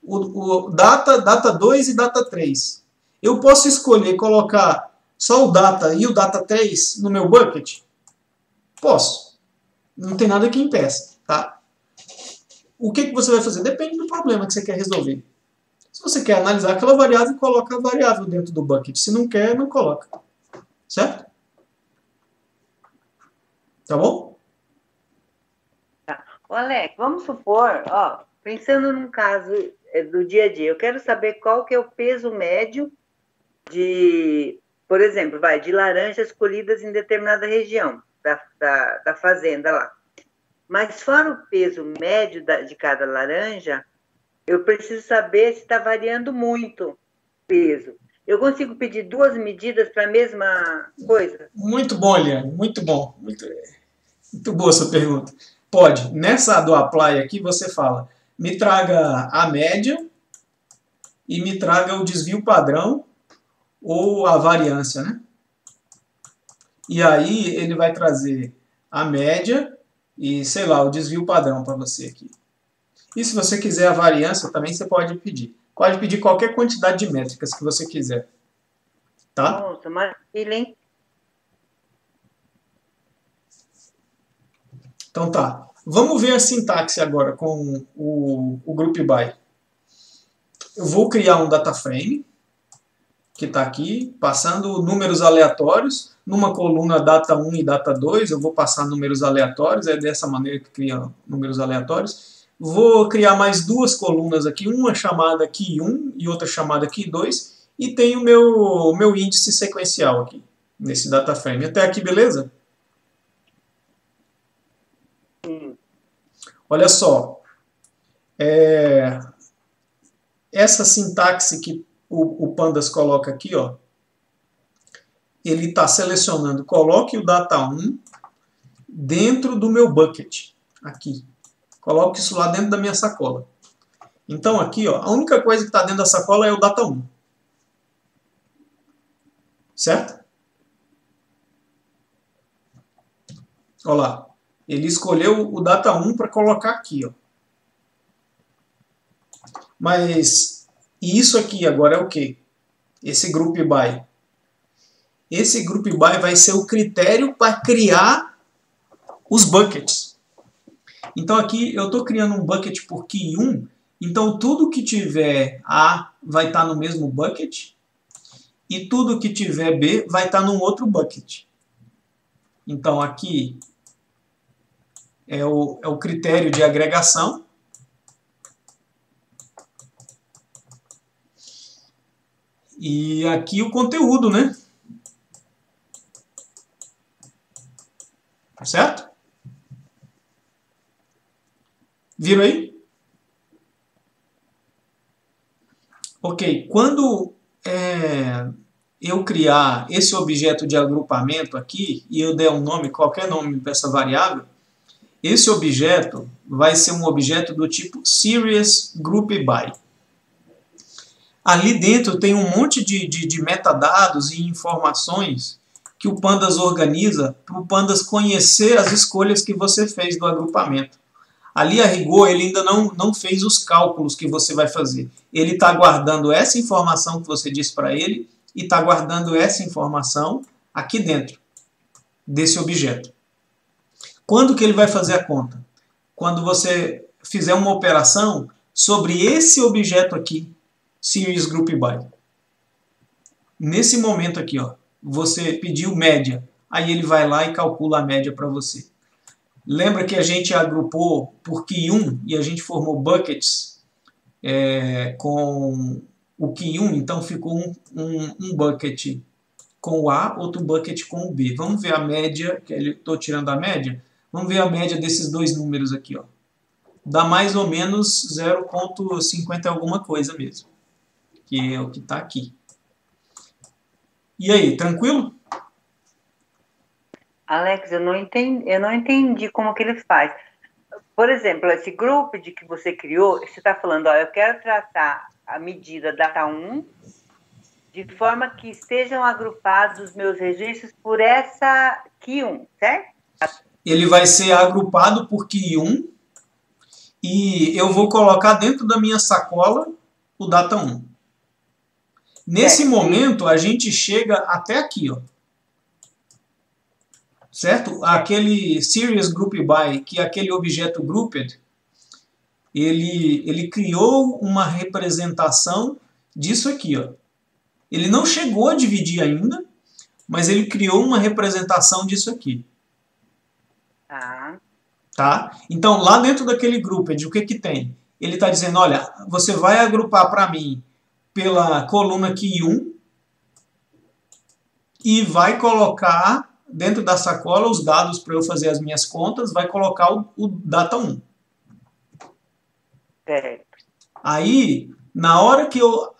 o data 2 e data 3. Eu posso escolher colocar só o data e o data 3 no meu bucket? Posso. Não tem nada que impeça, tá? O que você vai fazer? Depende do problema que você quer resolver. Se você quer analisar aquela variável, coloca a variável dentro do bucket. Se não quer, não coloca. Certo? Tá bom? Ô, Alex, vamos supor, ó, pensando num caso do dia a dia, eu quero saber qual que é o peso médio de, por exemplo, de laranjas colhidas em determinada região da fazenda lá. Mas fora o peso médio de cada laranja, eu preciso saber se está variando muito o peso. Eu consigo pedir duas medidas para a mesma coisa? Muito bom, Eliane, muito bom. Muito boa essa pergunta. Pode. Nessa do apply aqui, você fala, me traga a média e me traga o desvio padrão ou a variância, né? E aí ele vai trazer a média e, sei lá, o desvio padrão para você aqui. E se você quiser a variância também, você pode pedir. Pode pedir qualquer quantidade de métricas que você quiser. Tá? Nossa, maravilha, hein? Então tá. Vamos ver a sintaxe agora com o group by. Eu vou criar um data frame, que está aqui, passando números aleatórios. Numa coluna data 1 e data 2, eu vou passar números aleatórios, é dessa maneira que cria números aleatórios. Vou criar mais duas colunas aqui, uma chamada key1 e outra chamada key2, e tenho o meu índice sequencial aqui, nesse data frame. Até aqui, beleza? Olha só, essa sintaxe que o Pandas coloca aqui, ó, ele está selecionando, coloque o data 1 dentro do meu bucket, aqui. Coloque isso lá dentro da minha sacola. Então aqui, ó, a única coisa que está dentro da sacola é o data 1. Certo? Olha lá. Ele escolheu o data 1 para colocar aqui, ó. Mas isso aqui agora é o quê? Esse group by. Esse group by vai ser o critério para criar os buckets. Então aqui eu estou criando um bucket por key 1, então tudo que tiver A vai estar no mesmo bucket e tudo que tiver B vai estar num outro bucket. Então aqui é o critério de agregação. E aqui o conteúdo, né? Certo? Viram aí? Ok, quando eu criar esse objeto de agrupamento aqui, e eu der um nome, qualquer nome para essa variável, esse objeto vai ser um objeto do tipo Series Group By. Ali dentro tem um monte de metadados e informações que o Pandas organiza para o Pandas conhecer as escolhas que você fez do agrupamento. Ali, a rigor, ele ainda não fez os cálculos que você vai fazer. Ele está guardando essa informação que você disse para ele e está guardando essa informação aqui dentro desse objeto. Quando que ele vai fazer a conta? Quando você fizer uma operação sobre esse objeto aqui, Series Group By. Nesse momento aqui, ó, você pediu média, aí ele vai lá e calcula a média para você. Lembra que a gente agrupou por key 1 e a gente formou buckets com o key 1, então ficou um bucket com o A, outro bucket com o B. Vamos ver a média, que eu estou tirando a média. Vamos ver a média desses dois números aqui, ó. Dá mais ou menos 0,50 alguma coisa mesmo, que é o que está aqui. E aí, tranquilo? Alex, eu não entendi como que ele faz. Por exemplo, esse grupo que você criou, você está falando, ó, eu quero tratar a medida data 1 de forma que estejam agrupados os meus registros por essa key 1, certo? Ele vai ser agrupado por key 1 e eu vou colocar dentro da minha sacola o data 1. Nesse momento, a gente chega até aqui, ó. Certo? Aquele Series Group By, que é aquele objeto grouped, ele criou uma representação disso aqui, ó. Ele não chegou a dividir ainda, mas ele criou uma representação disso aqui. Tá? Então, lá dentro daquele grouped, o que que tem? Ele está dizendo, olha, você vai agrupar para mim pela coluna key 1 e vai colocar dentro da sacola os dados para eu fazer as minhas contas, vai colocar o data 1. Aí, na hora que eu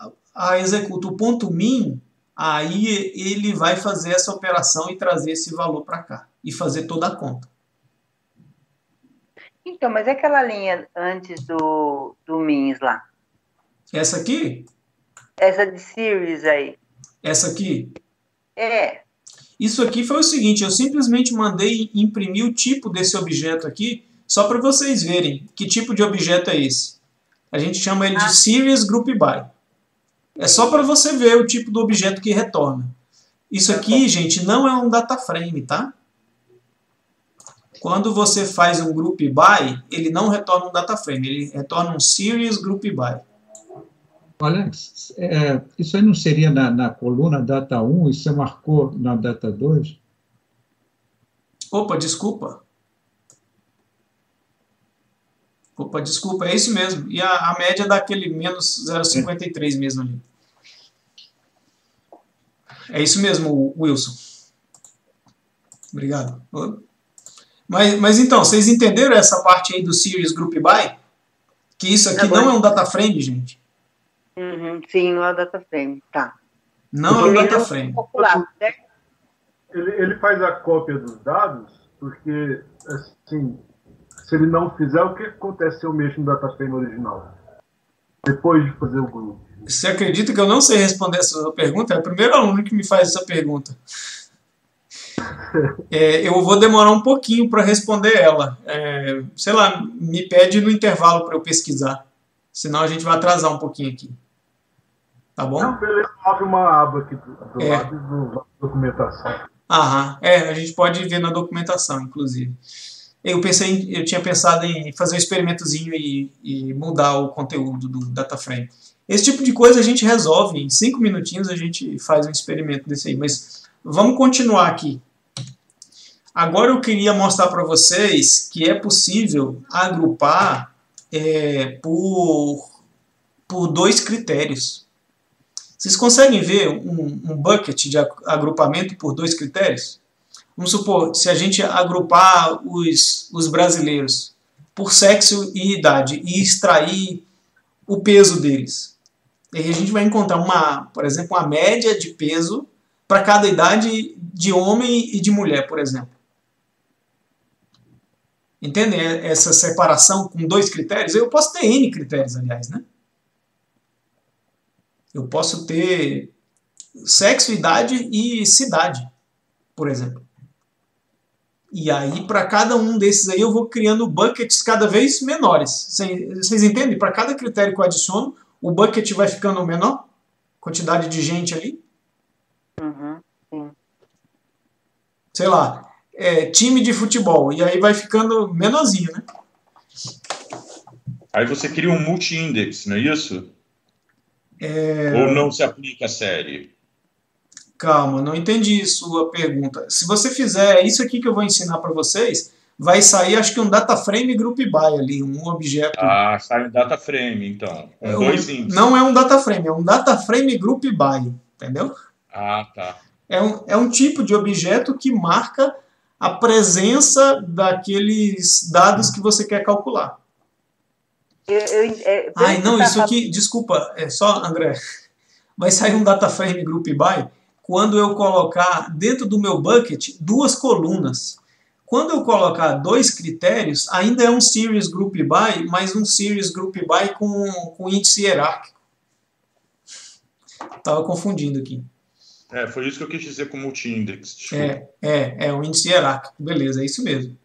executo o ponto min, aí ele vai fazer essa operação e trazer esse valor para cá e fazer toda a conta. Então, mas é aquela linha antes do mins lá? Essa aqui? Essa de series aí. Essa aqui? É. Isso aqui foi o seguinte, eu simplesmente mandei imprimir o tipo desse objeto aqui, só para vocês verem que tipo de objeto é esse. A gente chama ele de Series Group By. É só para você ver o tipo do objeto que retorna. Isso aqui, gente, não é um data frame, tá? Quando você faz um Group By, ele não retorna um data frame, ele retorna um Series Group By. Olha, isso aí não seria na coluna data 1 e você marcou na data 2? Opa, desculpa. Opa, desculpa, é isso mesmo. E a média dá aquele menos 0,53 mesmo ali. É isso mesmo, Wilson. Obrigado. Mas então, vocês entenderam essa parte aí do Series Group By? Que isso aqui não é um data frame, gente. Sim, não é data frame, tá. Não é um data frame. Ele faz a cópia dos dados, porque, assim, se ele não fizer, o que acontece se eu mexo no data frame original? Depois de fazer o grupo. Você acredita que eu não sei responder essa sua pergunta? É o primeiro aluno que me faz essa pergunta. Eu vou demorar um pouquinho para responder ela. Sei lá, me pede no intervalo para eu pesquisar. Senão a gente vai atrasar um pouquinho aqui. Tá bom? Não, beleza, abre uma aba aqui do lado da documentação. A gente pode ver na documentação, inclusive. Eu tinha pensado em fazer um experimentozinho e mudar o conteúdo do data frame. Esse tipo de coisa a gente resolve, em 5 minutinhos a gente faz um experimento desse aí. Mas vamos continuar aqui. Agora eu queria mostrar para vocês que é possível agrupar por 2 critérios. Vocês conseguem ver um bucket de agrupamento por 2 critérios? Vamos supor, se a gente agrupar os brasileiros por sexo e idade e extrair o peso deles. E aí a gente vai encontrar, por exemplo, uma média de peso para cada idade de homem e de mulher, por exemplo. Entendem essa separação com 2 critérios? Eu posso ter N critérios, aliás, né? Eu posso ter sexo, idade e cidade, por exemplo. E aí, para cada um desses aí, eu vou criando buckets cada vez menores. Vocês entendem? Para cada critério que eu adiciono, o bucket vai ficando menor? Quantidade de gente ali? Uhum, sim. Sei lá, time de futebol. E aí vai ficando menorzinho, né? Aí você cria um multi-index, não é isso? Ou não se aplica a série? Calma, não entendi sua pergunta. Se você fizer isso aqui que eu vou ensinar para vocês, vai sair, acho que um data frame group by ali, um objeto. Ah, sai um data frame, então. Com 2 índices. Não é um data frame, é um data frame group by, entendeu? Ah, tá. É um tipo de objeto que marca a presença daqueles dados que você quer calcular. Ai, não, isso aqui, desculpa, só, André. Vai sair um data frame group by quando eu colocar dentro do meu bucket 2 colunas. Quando eu colocar 2 critérios, ainda é um series group by, mas um series group by com índice hierárquico. Estava confundindo aqui. Foi isso que eu quis dizer com multi-index. É um índice hierárquico. Beleza, é isso mesmo.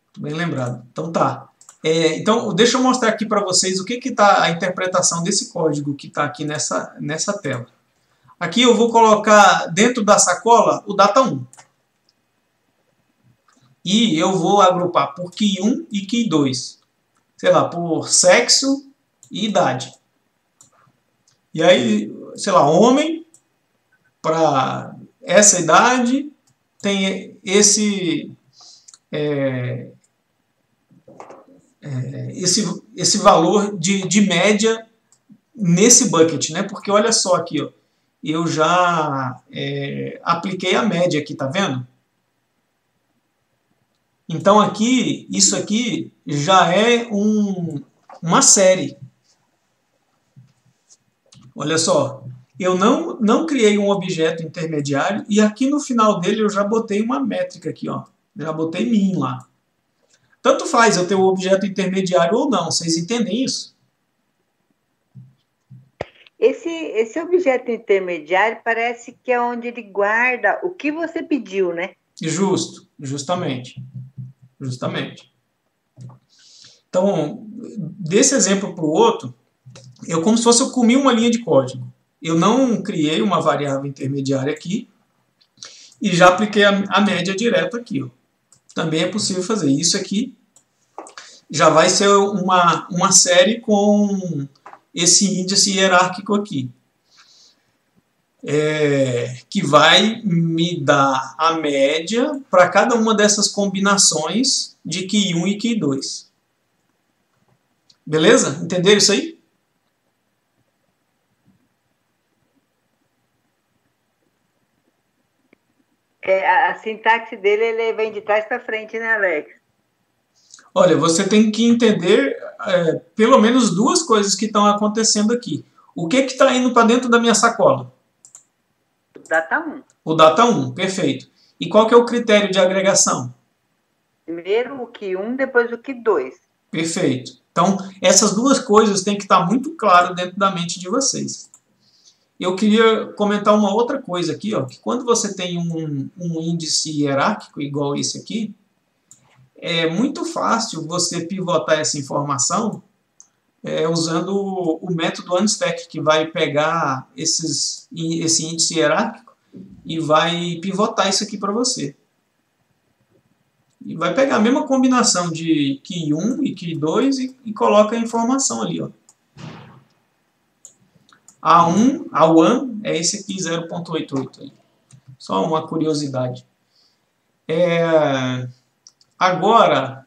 Muito bem lembrado. Então tá. Então, deixa eu mostrar aqui para vocês o que está a interpretação desse código que está aqui nessa tela. Aqui eu vou colocar dentro da sacola o data 1. E eu vou agrupar por key 1 e key 2. Sei lá, por sexo e idade. E aí, sei lá, homem, para essa idade, tem esse valor de média nesse bucket, né? Porque olha só aqui, ó, eu já apliquei a média aqui, tá vendo? Então aqui, isso aqui já é uma série. Olha só, eu não criei um objeto intermediário e aqui no final dele eu já botei uma métrica aqui, ó. Já botei min lá. Tanto faz eu ter um objeto intermediário ou não, vocês entendem isso? Esse objeto intermediário parece que é onde ele guarda o que você pediu, né? Justamente. Então, desse exemplo para o outro, como se fosse eu comi uma linha de código. Eu não criei uma variável intermediária aqui e já apliquei a média direto aqui, ó. Também é possível fazer isso aqui. Já vai ser uma série com esse índice hierárquico aqui. Que vai me dar a média para cada uma dessas combinações de key 1 e key 2. Beleza? Entenderam isso aí? A sintaxe dele ele vem de trás para frente, né, Alex? Olha, você tem que entender pelo menos 2 coisas que estão acontecendo aqui. O que está indo para dentro da minha sacola? O data 1. O data 1, perfeito. E qual que é o critério de agregação? Primeiro o key 1, depois o key 2. Perfeito. Então, essas 2 coisas têm que estar muito claro dentro da mente de vocês. Eu queria comentar uma outra coisa aqui, ó, que quando você tem um índice hierárquico igual esse aqui, é muito fácil você pivotar essa informação usando o método unstack, que vai pegar esse índice hierárquico e vai pivotar isso aqui para você. E vai pegar a mesma combinação de key 1 e key 2 e coloca a informação ali, ó. A1 é esse aqui, 0.88. Só uma curiosidade. Agora,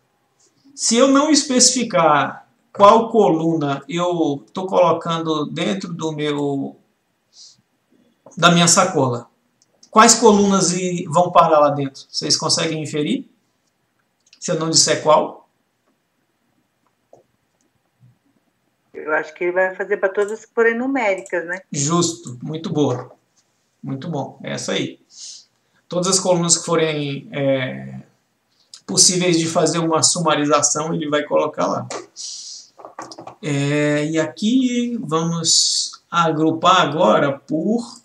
se eu não especificar qual coluna eu estou colocando dentro do meu da minha sacola. Quais colunas vão parar lá dentro? Vocês conseguem inferir? Se eu não disser qual? Eu acho que ele vai fazer para todas que forem numéricas, né? Justo, muito boa. Muito bom, é essa aí. Todas as colunas que forem possíveis de fazer uma sumarização, ele vai colocar lá. E aqui vamos agrupar agora por...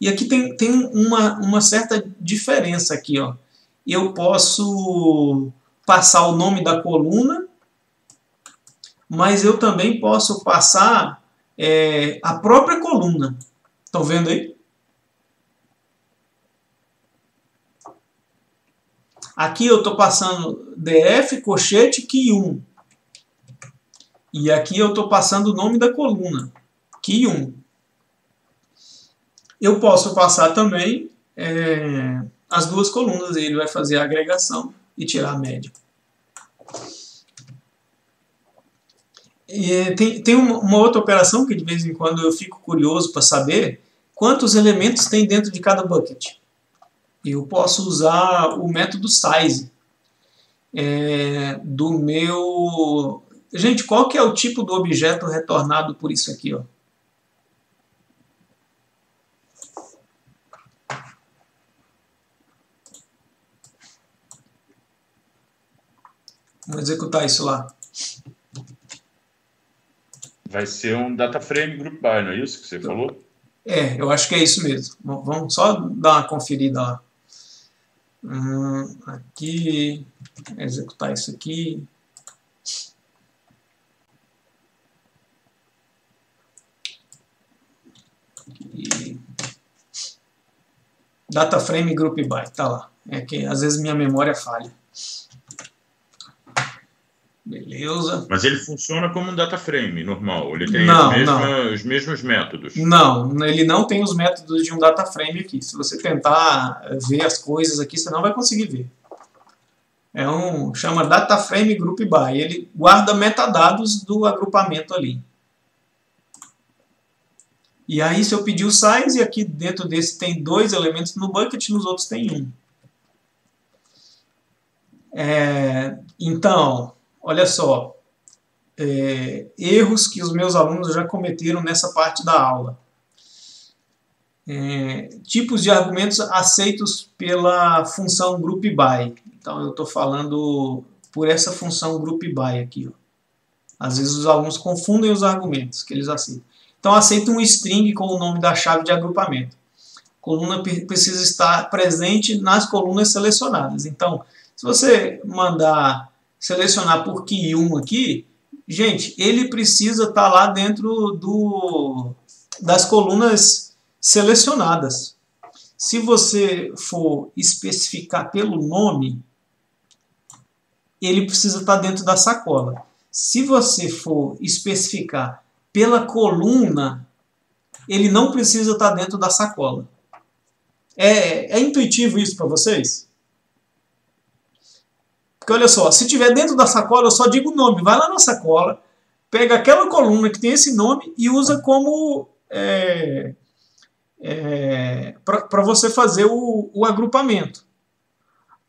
E aqui tem uma certa diferença aqui, ó. Eu posso passar o nome da coluna, mas eu também posso passar a própria coluna. Estão vendo aí? Aqui eu estou passando DF, colchete, Key 1. E aqui eu estou passando o nome da coluna, Key 1. Eu posso passar também as duas colunas, e ele vai fazer a agregação e tirar a média. E tem uma outra operação que de vez em quando eu fico curioso para saber quantos elementos tem dentro de cada bucket. Eu posso usar o método size do meu... Gente, qual que é o tipo do objeto retornado por isso aqui, ó? Vamos executar isso lá. Vai ser um data frame group by, não é isso que você falou? Eu acho que é isso mesmo. Vamos só dar uma conferida lá. Aqui, executar isso aqui. Data frame group by, tá lá. É que às vezes minha memória falha. Beleza. Mas ele funciona como um data frame normal. Ele tem os mesmos métodos. Não, ele não tem os métodos de um data frame aqui. Se você tentar ver as coisas aqui, você não vai conseguir ver. Chama data frame group by. Ele guarda metadados do agrupamento ali. E aí, se eu pedir o size, aqui dentro desse tem 2 elementos no bucket, nos outros tem 1. Então, olha só, erros que os meus alunos já cometeram nessa parte da aula. Tipos de argumentos aceitos pela função group by. Então, eu estou falando por essa função group by aqui, ó. Às vezes os alunos confundem os argumentos que eles aceitam. Então, aceita um string com o nome da chave de agrupamento. A coluna precisa estar presente nas colunas selecionadas. Então, se você mandar selecionar por Key 1 aqui, gente, ele precisa estar lá dentro das colunas selecionadas. Se você for especificar pelo nome, ele precisa estar dentro da sacola. Se você for especificar pela coluna, ele não precisa estar dentro da sacola. É intuitivo isso para vocês? Porque olha só, se tiver dentro da sacola, eu só digo o nome. Vai lá na sacola, pega aquela coluna que tem esse nome e usa como para você fazer o agrupamento.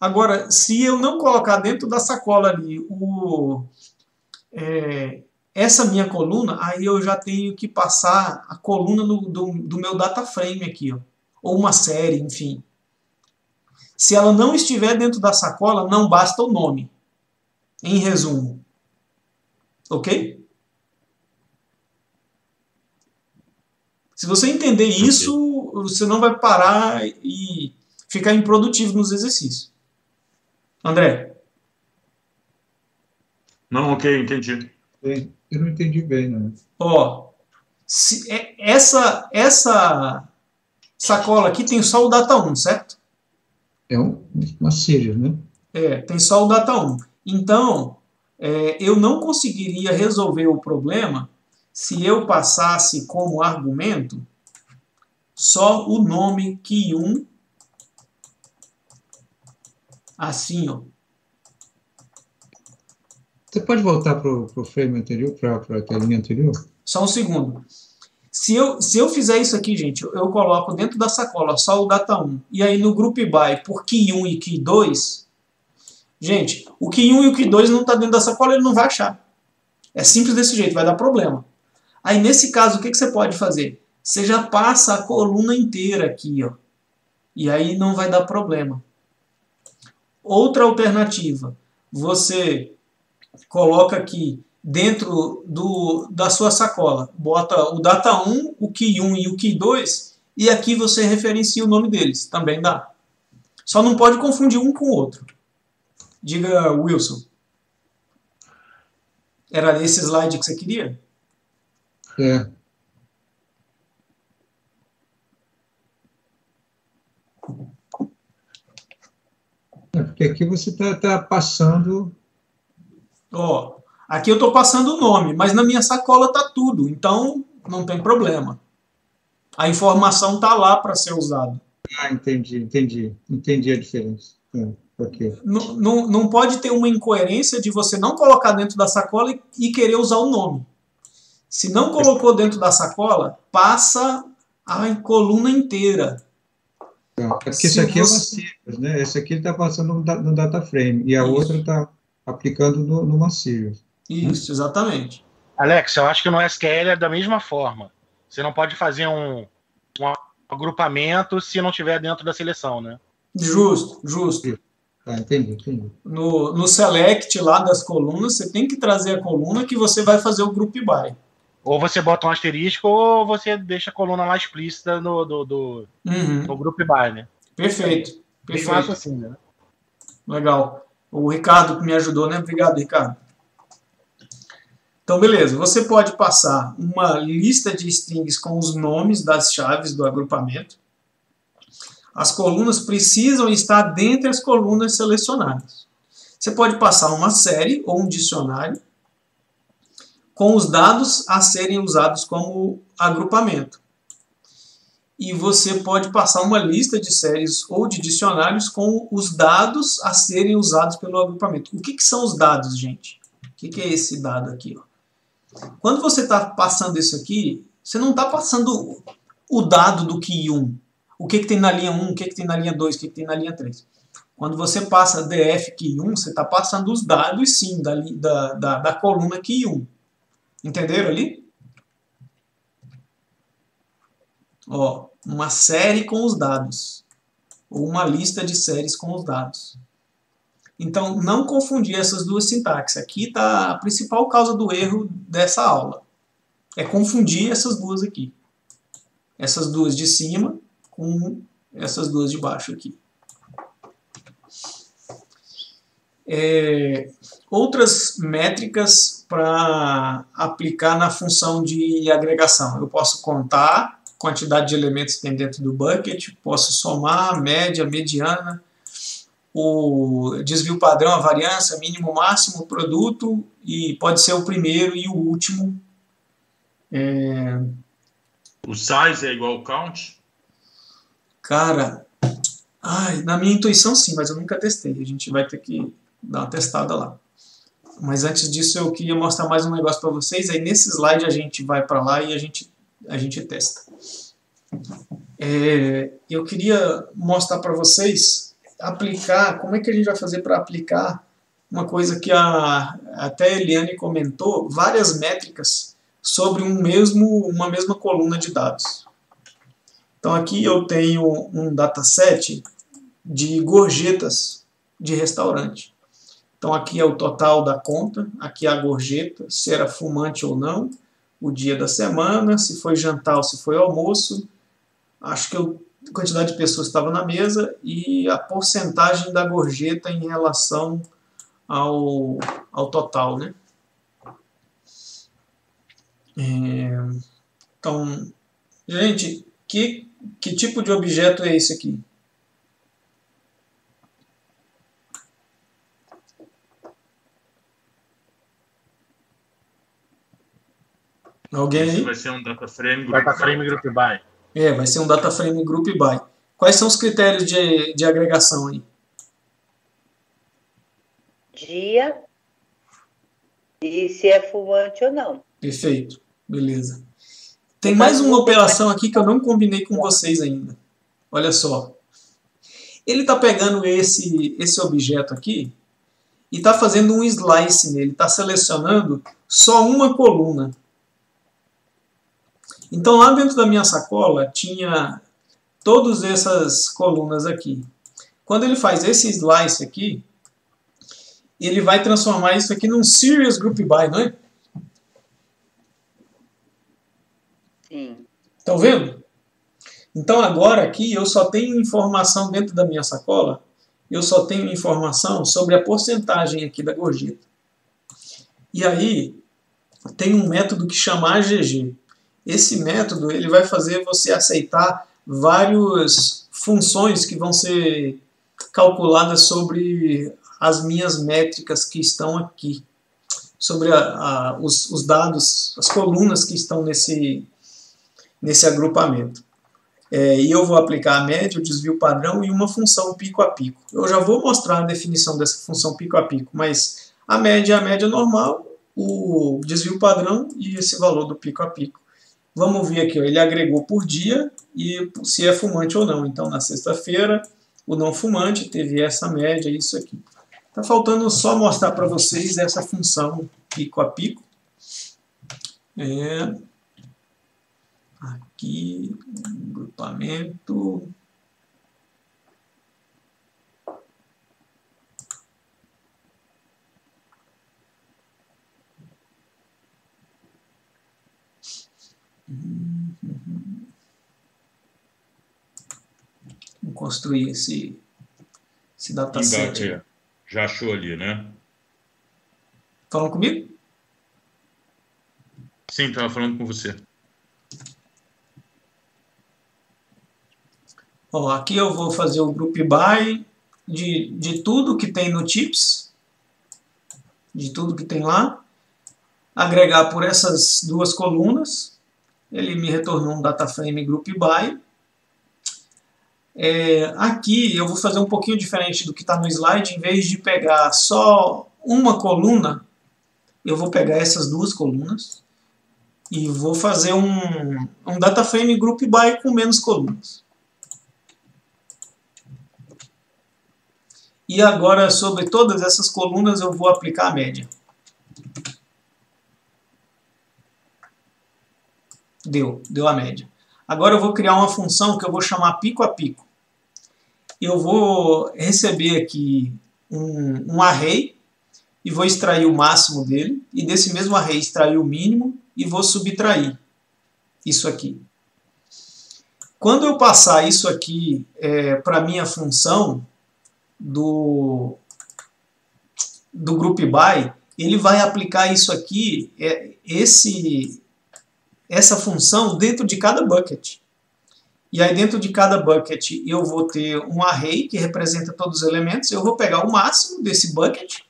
Agora, se eu não colocar dentro da sacola ali essa minha coluna, aí eu já tenho que passar a coluna do meu data frame aqui, ó, ou uma série, enfim. Se ela não estiver dentro da sacola, não basta o nome. Em resumo. Ok? Se você entender isso, você não vai parar e ficar improdutivo nos exercícios. André? Não, ok, entendi. Eu não entendi bem, não. Ó, essa sacola aqui tem só o data 1, certo? É uma series, né? Tem só o data 1. Então, eu não conseguiria resolver o problema se eu passasse como argumento só o nome Key 1, assim, ó. Você pode voltar para o frame anterior, para a telinha anterior? Só um segundo. Se eu fizer isso aqui, gente, eu coloco dentro da sacola só o data 1, e aí no group by por key 1 e key 2, gente, o key 1 e o key 2 não está dentro da sacola, ele não vai achar. É simples desse jeito, vai dar problema. Aí nesse caso, o que você pode fazer? Você já passa a coluna inteira aqui, ó, e aí não vai dar problema. Outra alternativa, você coloca aqui dentro da sua sacola, bota o data 1, o key 1 e o key 2, e aqui você referencia o nome deles, também dá. Só não pode confundir um com o outro. Diga, Wilson. Era esse slide que você queria? É. Porque aqui você está passando... Ó, aqui eu estou passando o nome, mas na minha sacola está tudo, então não tem problema. A informação está lá para ser usada. Ah, entendi a diferença. Okay. Não pode ter uma incoerência de você não colocar dentro da sacola e querer usar o nome. Se não colocou dentro da sacola, passa a coluna inteira. Não, é porque isso aqui é massivos, né? Esse aqui está passando no data frame e a outra está aplicando no massivos. Isso, exatamente. Alex, eu acho que no SQL é da mesma forma. Você não pode fazer um agrupamento se não estiver dentro da seleção, né? Justo. Ah, entendi. No select lá das colunas, você tem que trazer a coluna que você vai fazer o group by. Ou você bota um asterisco ou você deixa a coluna lá explícita no group by, né? Perfeito. Assim, né? Legal. O Ricardo que me ajudou, né? Obrigado, Ricardo. Então, beleza. Você pode passar uma lista de strings com os nomes das chaves do agrupamento. As colunas precisam estar dentre as colunas selecionadas. Você pode passar uma série ou um dicionário com os dados a serem usados como agrupamento. E você pode passar uma lista de séries ou de dicionários com os dados a serem usados pelo agrupamento. O que são os dados, gente? O que é esse dado aqui? Ó? Quando você está passando isso aqui, você não está passando o dado do key 1. O que tem na linha 1, o que tem na linha 2, o que tem na linha 3. Quando você passa df key 1, você está passando os dados, sim, da coluna key 1. Entenderam ali? Ó, uma série com os dados. Ou uma lista de séries com os dados. Então, não confundir essas duas sintaxes. Aqui está a principal causa do erro dessa aula. É confundir essas duas aqui. Essas duas de cima com essas duas de baixo aqui. Outras métricas para aplicar na função de agregação. Eu posso contar a quantidade de elementos que tem dentro do bucket, posso somar, média, mediana, o desvio padrão, a variância, mínimo, máximo, produto, e pode ser o primeiro e o último. O size é igual ao count? Cara, na minha intuição sim, mas eu nunca testei. A gente vai ter que dar uma testada lá. Mas antes disso eu queria mostrar mais um negócio para vocês. Aí nesse slide a gente vai para lá e a gente testa. Eu queria mostrar para vocês aplicar, como é que a gente vai fazer para aplicar uma coisa que até a Eliane comentou, várias métricas sobre uma mesma coluna de dados. Então aqui eu tenho um dataset de gorjetas de restaurante. Então aqui é o total da conta, aqui é a gorjeta, se era fumante ou não, o dia da semana, se foi jantar ou se foi almoço, acho que a quantidade de pessoas que estava na mesa e a porcentagem da gorjeta em relação ao total, né? Então, gente, que tipo de objeto é esse aqui? Alguém aí? Esse vai ser um data frame group by. Vai ser um data frame group by. Quais são os critérios de agregação aí? Dia e se é fumante ou não. Perfeito, beleza. Tem mais uma operação aqui que eu não combinei com vocês ainda. Olha só. Ele está pegando esse objeto aqui e está fazendo um slice nele. Está selecionando só uma coluna. Então lá dentro da minha sacola tinha todas essas colunas aqui. Quando ele faz esse slice aqui, ele vai transformar isso aqui num Serious Group By, não é? Sim. Estão vendo? Então agora aqui eu só tenho informação dentro da minha sacola, eu só tenho informação sobre a porcentagem aqui da gorjeta. E aí tem um método que chama AGG. Esse método ele vai fazer você aceitar várias funções que vão ser calculadas sobre as minhas métricas que estão aqui, sobre os dados, as colunas que estão nesse agrupamento. E eu vou aplicar a média, o desvio padrão e uma função pico a pico. Eu já vou mostrar a definição dessa função pico a pico, mas a média é a média normal, o desvio padrão e esse valor do pico a pico. Vamos ver aqui, ó, ele agregou por dia e se é fumante ou não. Então, na sexta-feira, o não fumante teve essa média, isso aqui. Está faltando só mostrar para vocês essa função pico a pico. Aqui, agrupamento. Vamos construir esse dataset. Já achou ali, né? Falam comigo? Sim, estava falando com você. Ó, aqui eu vou fazer o group by de tudo que tem no TIPS, de tudo que tem lá, agregar por essas duas colunas. Ele me retornou um data frame group by. Aqui eu vou fazer um pouquinho diferente do que está no slide. Em vez de pegar só uma coluna, eu vou pegar essas duas colunas e vou fazer um data frame group by com menos colunas. E agora, sobre todas essas colunas, eu vou aplicar a média. Deu a média. Agora eu vou criar uma função que eu vou chamar pico a pico. Eu vou receber aqui um array e vou extrair o máximo dele. E desse mesmo array extrair o mínimo e vou subtrair isso aqui. Quando eu passar isso aqui para a minha função do group by, ele vai aplicar isso aqui, essa função dentro de cada bucket. E aí dentro de cada bucket eu vou ter um array que representa todos os elementos. Eu vou pegar o máximo desse bucket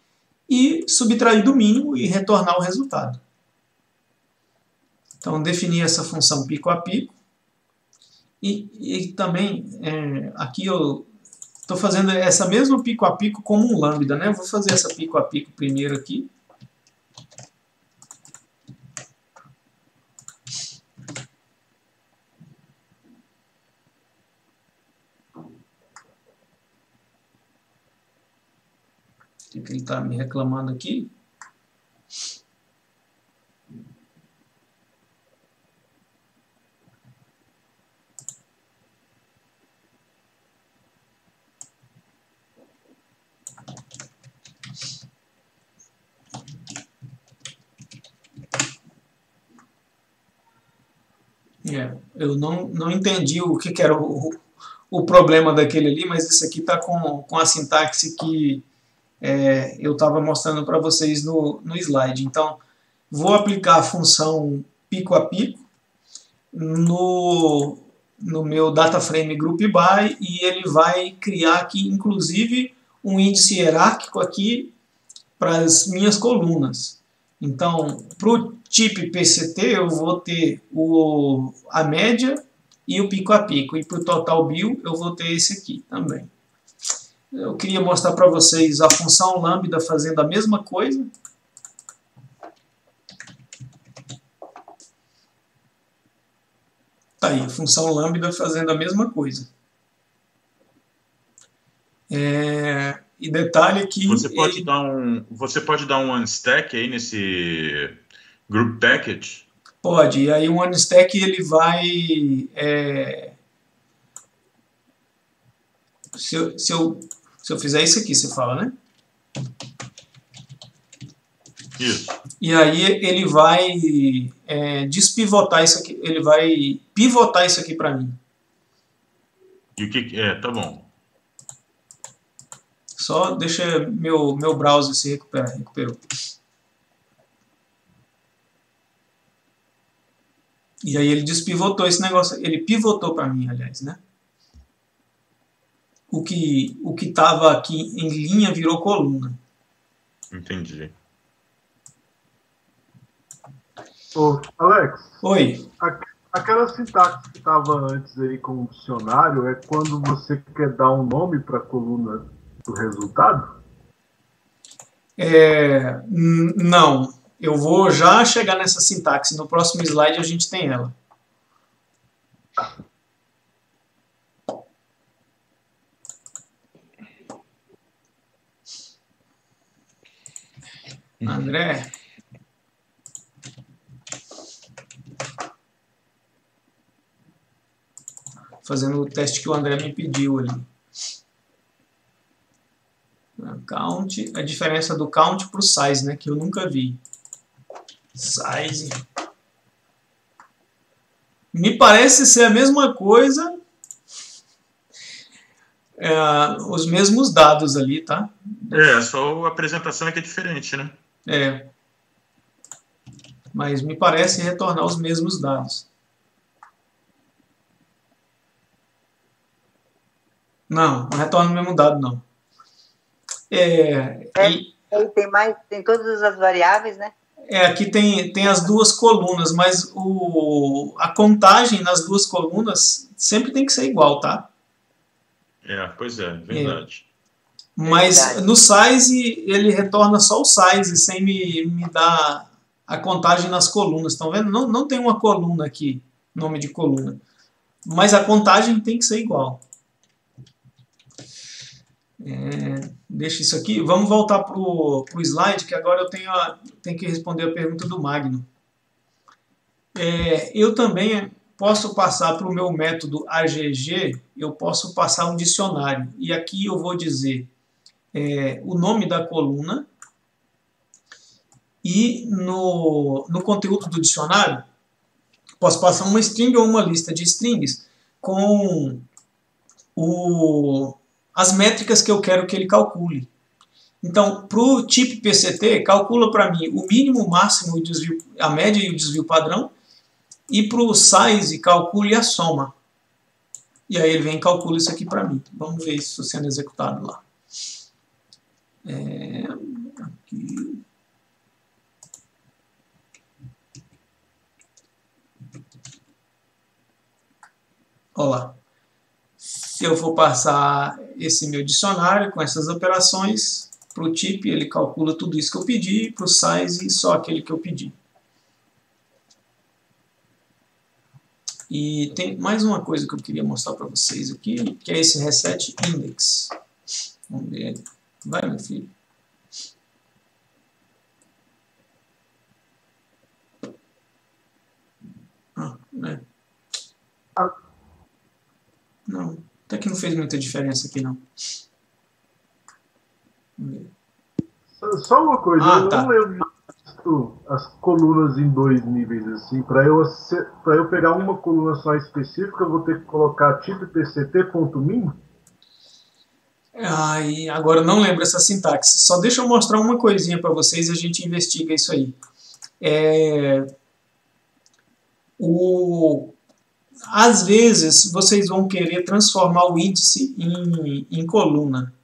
e subtrair do mínimo e retornar o resultado. Então definir essa função pico a pico. E também aqui eu estou fazendo essa mesma pico a pico como um lambda, né? Eu vou fazer essa pico a pico primeiro aqui. O que ele está me reclamando aqui? Eu não entendi o que era o problema daquele ali, mas isso aqui está com a sintaxe que eu estava mostrando para vocês no slide. Então, vou aplicar a função pico a pico no meu data frame group by e ele vai criar aqui, inclusive, um índice hierárquico aqui para as minhas colunas. Então, para o tipo PCT, eu vou ter a média e o pico a pico. E para o total bill, eu vou ter esse aqui também. Eu queria mostrar para vocês a função lambda fazendo a mesma coisa. Tá aí, a função lambda fazendo a mesma coisa. E detalhe que... Você pode dar um unstack aí nesse group package? Pode, e aí o unstack ele vai... Se eu fizer isso aqui, você fala, né? Isso. E aí ele vai despivotar isso aqui, ele vai pivotar isso aqui para mim. E o que tá bom. Só deixa meu browser se recuperou. E aí ele despivotou esse negócio, ele pivotou para mim, aliás, né? O que estava aqui em linha virou coluna. Entendi. Ô, Alex. Oi. Aquela sintaxe que estava antes aí com o dicionário é quando você quer dar um nome para a coluna do resultado? Não. Eu vou já chegar nessa sintaxe. No próximo slide a gente tem ela. André. Fazendo o teste que o André me pediu ali. Count, a diferença do count para o size, né, que eu nunca vi. Size. Me parece ser a mesma coisa, os mesmos dados ali, tá? Só a apresentação é que é diferente, né? Mas me parece retornar os mesmos dados. Não retorna o mesmo dado, não. Tem todas as variáveis, né? Aqui tem as duas colunas, mas a contagem nas duas colunas sempre tem que ser igual, tá? Pois é, verdade. Mas no size, ele retorna só o size, sem me dar a contagem nas colunas. Estão vendo? Não tem uma coluna aqui, nome de coluna. Mas a contagem tem que ser igual. Deixa isso aqui. Vamos voltar para o slide, que agora eu tenho que responder a pergunta do Magno. Eu também posso passar para o meu método AGG, eu posso passar um dicionário. E aqui eu vou dizer o nome da coluna e no conteúdo do dicionário posso passar uma string ou uma lista de strings com as métricas que eu quero que ele calcule. Então, para o tipo PCT, calcula para mim o mínimo, o máximo, a média e o desvio padrão. E para o size, calcule a soma. E aí ele vem e calcula isso aqui para mim. Vamos ver isso sendo executado lá. Aqui. Olha lá. Se eu for passar esse meu dicionário com essas operações, para o type ele calcula tudo isso que eu pedi, para o size só aquele que eu pedi. E tem mais uma coisa que eu queria mostrar para vocês aqui, que é esse reset index. Vamos ver. Vai, meu filho. Né? Não, até que não fez muita diferença aqui, não. Vamos ver. Só uma coisa, eu tá. não lembro as colunas em 2 níveis assim. Para eu pegar uma coluna só específica, eu vou ter que colocar tipo pct.min. Agora eu não lembro essa sintaxe. Só deixa eu mostrar uma coisinha para vocês e a gente investiga isso aí. Às vezes vocês vão querer transformar o índice em coluna.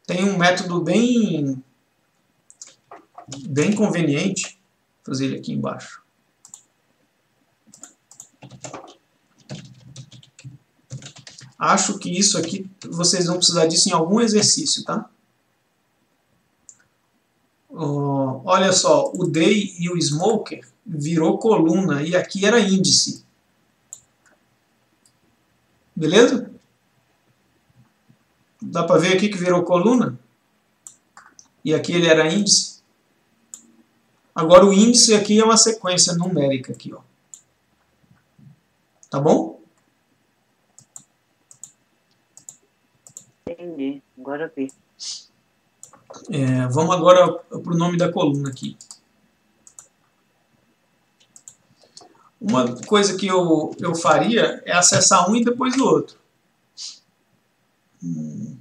Tem um método bem conveniente. Vou fazer ele aqui embaixo. Acho que isso aqui, vocês vão precisar disso em algum exercício, tá? Olha só, o day e o smoker virou coluna e aqui era índice. Beleza? Dá para ver aqui que virou coluna? E aqui ele era índice. Agora o índice aqui é uma sequência numérica aqui, ó. Tá bom? Entendi. Agora vi. Vamos agora para o nome da coluna aqui. Uma coisa que eu faria é acessar um e depois o outro.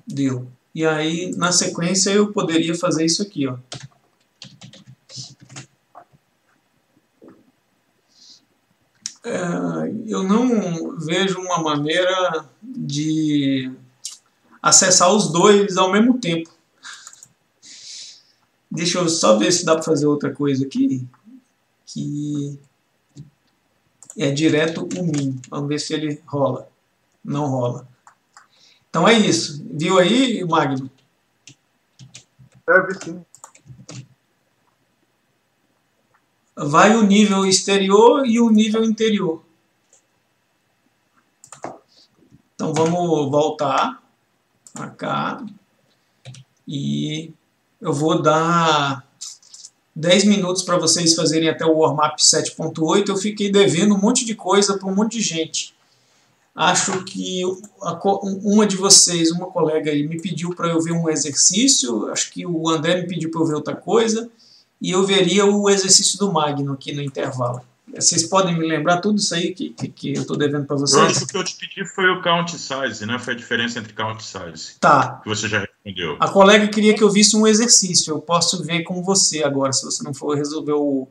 Deu. E aí, na sequência, eu poderia fazer isso aqui, ó. Eu não vejo uma maneira de acessar os dois ao mesmo tempo. Deixa eu só ver se dá para fazer outra coisa aqui. Que é direto o min. Vamos ver se ele rola. Não rola. Então é isso. Viu aí, Magno? Deve sim. Vai o nível exterior e o nível interior. Então vamos voltar para cá. E eu vou dar 10 minutos para vocês fazerem até o warm-up 7.8. Eu fiquei devendo um monte de coisa para um monte de gente. Acho que uma de vocês, uma colega aí, me pediu para eu ver um exercício. Acho que o André me pediu para eu ver outra coisa. E eu veria o exercício do Magno aqui no intervalo. Vocês podem me lembrar tudo isso aí que eu estou devendo para vocês? Eu acho que o que eu te pedi foi o count size, né? Foi a diferença entre count size. Tá. Que você já respondeu. A colega queria que eu visse um exercício. Eu posso ver com você agora, se você não for resolver o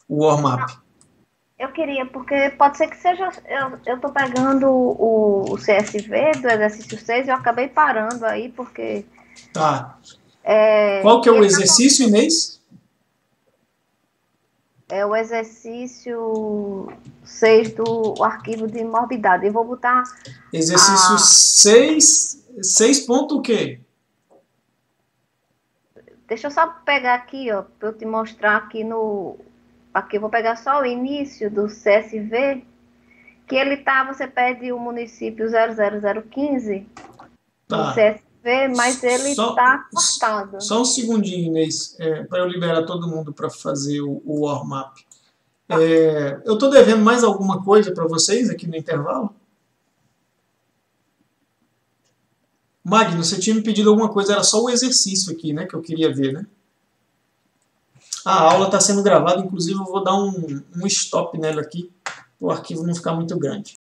warm-up. Eu queria, porque pode ser que seja... Eu tô pegando o CSV do exercício 6 e eu acabei parando aí, porque... Tá. Qual que é o exercício, Inês? É o exercício 6 do arquivo de morbidade. Eu vou botar... Exercício 6 ponto o quê? Deixa eu só pegar aqui, ó, para eu te mostrar aqui no... Aqui eu vou pegar só o início do CSV, que ele tá, você pede o município 00015 Tá. no CSV, mas ele está cortado. Só um segundinho, Inês, para eu liberar todo mundo para fazer o warm-up. Eu estou devendo mais alguma coisa para vocês aqui no intervalo? Magno, você tinha me pedido alguma coisa, era só o exercício aqui, né, que eu queria ver, né? A aula está sendo gravada, inclusive eu vou dar um stop nela aqui, para o arquivo não ficar muito grande.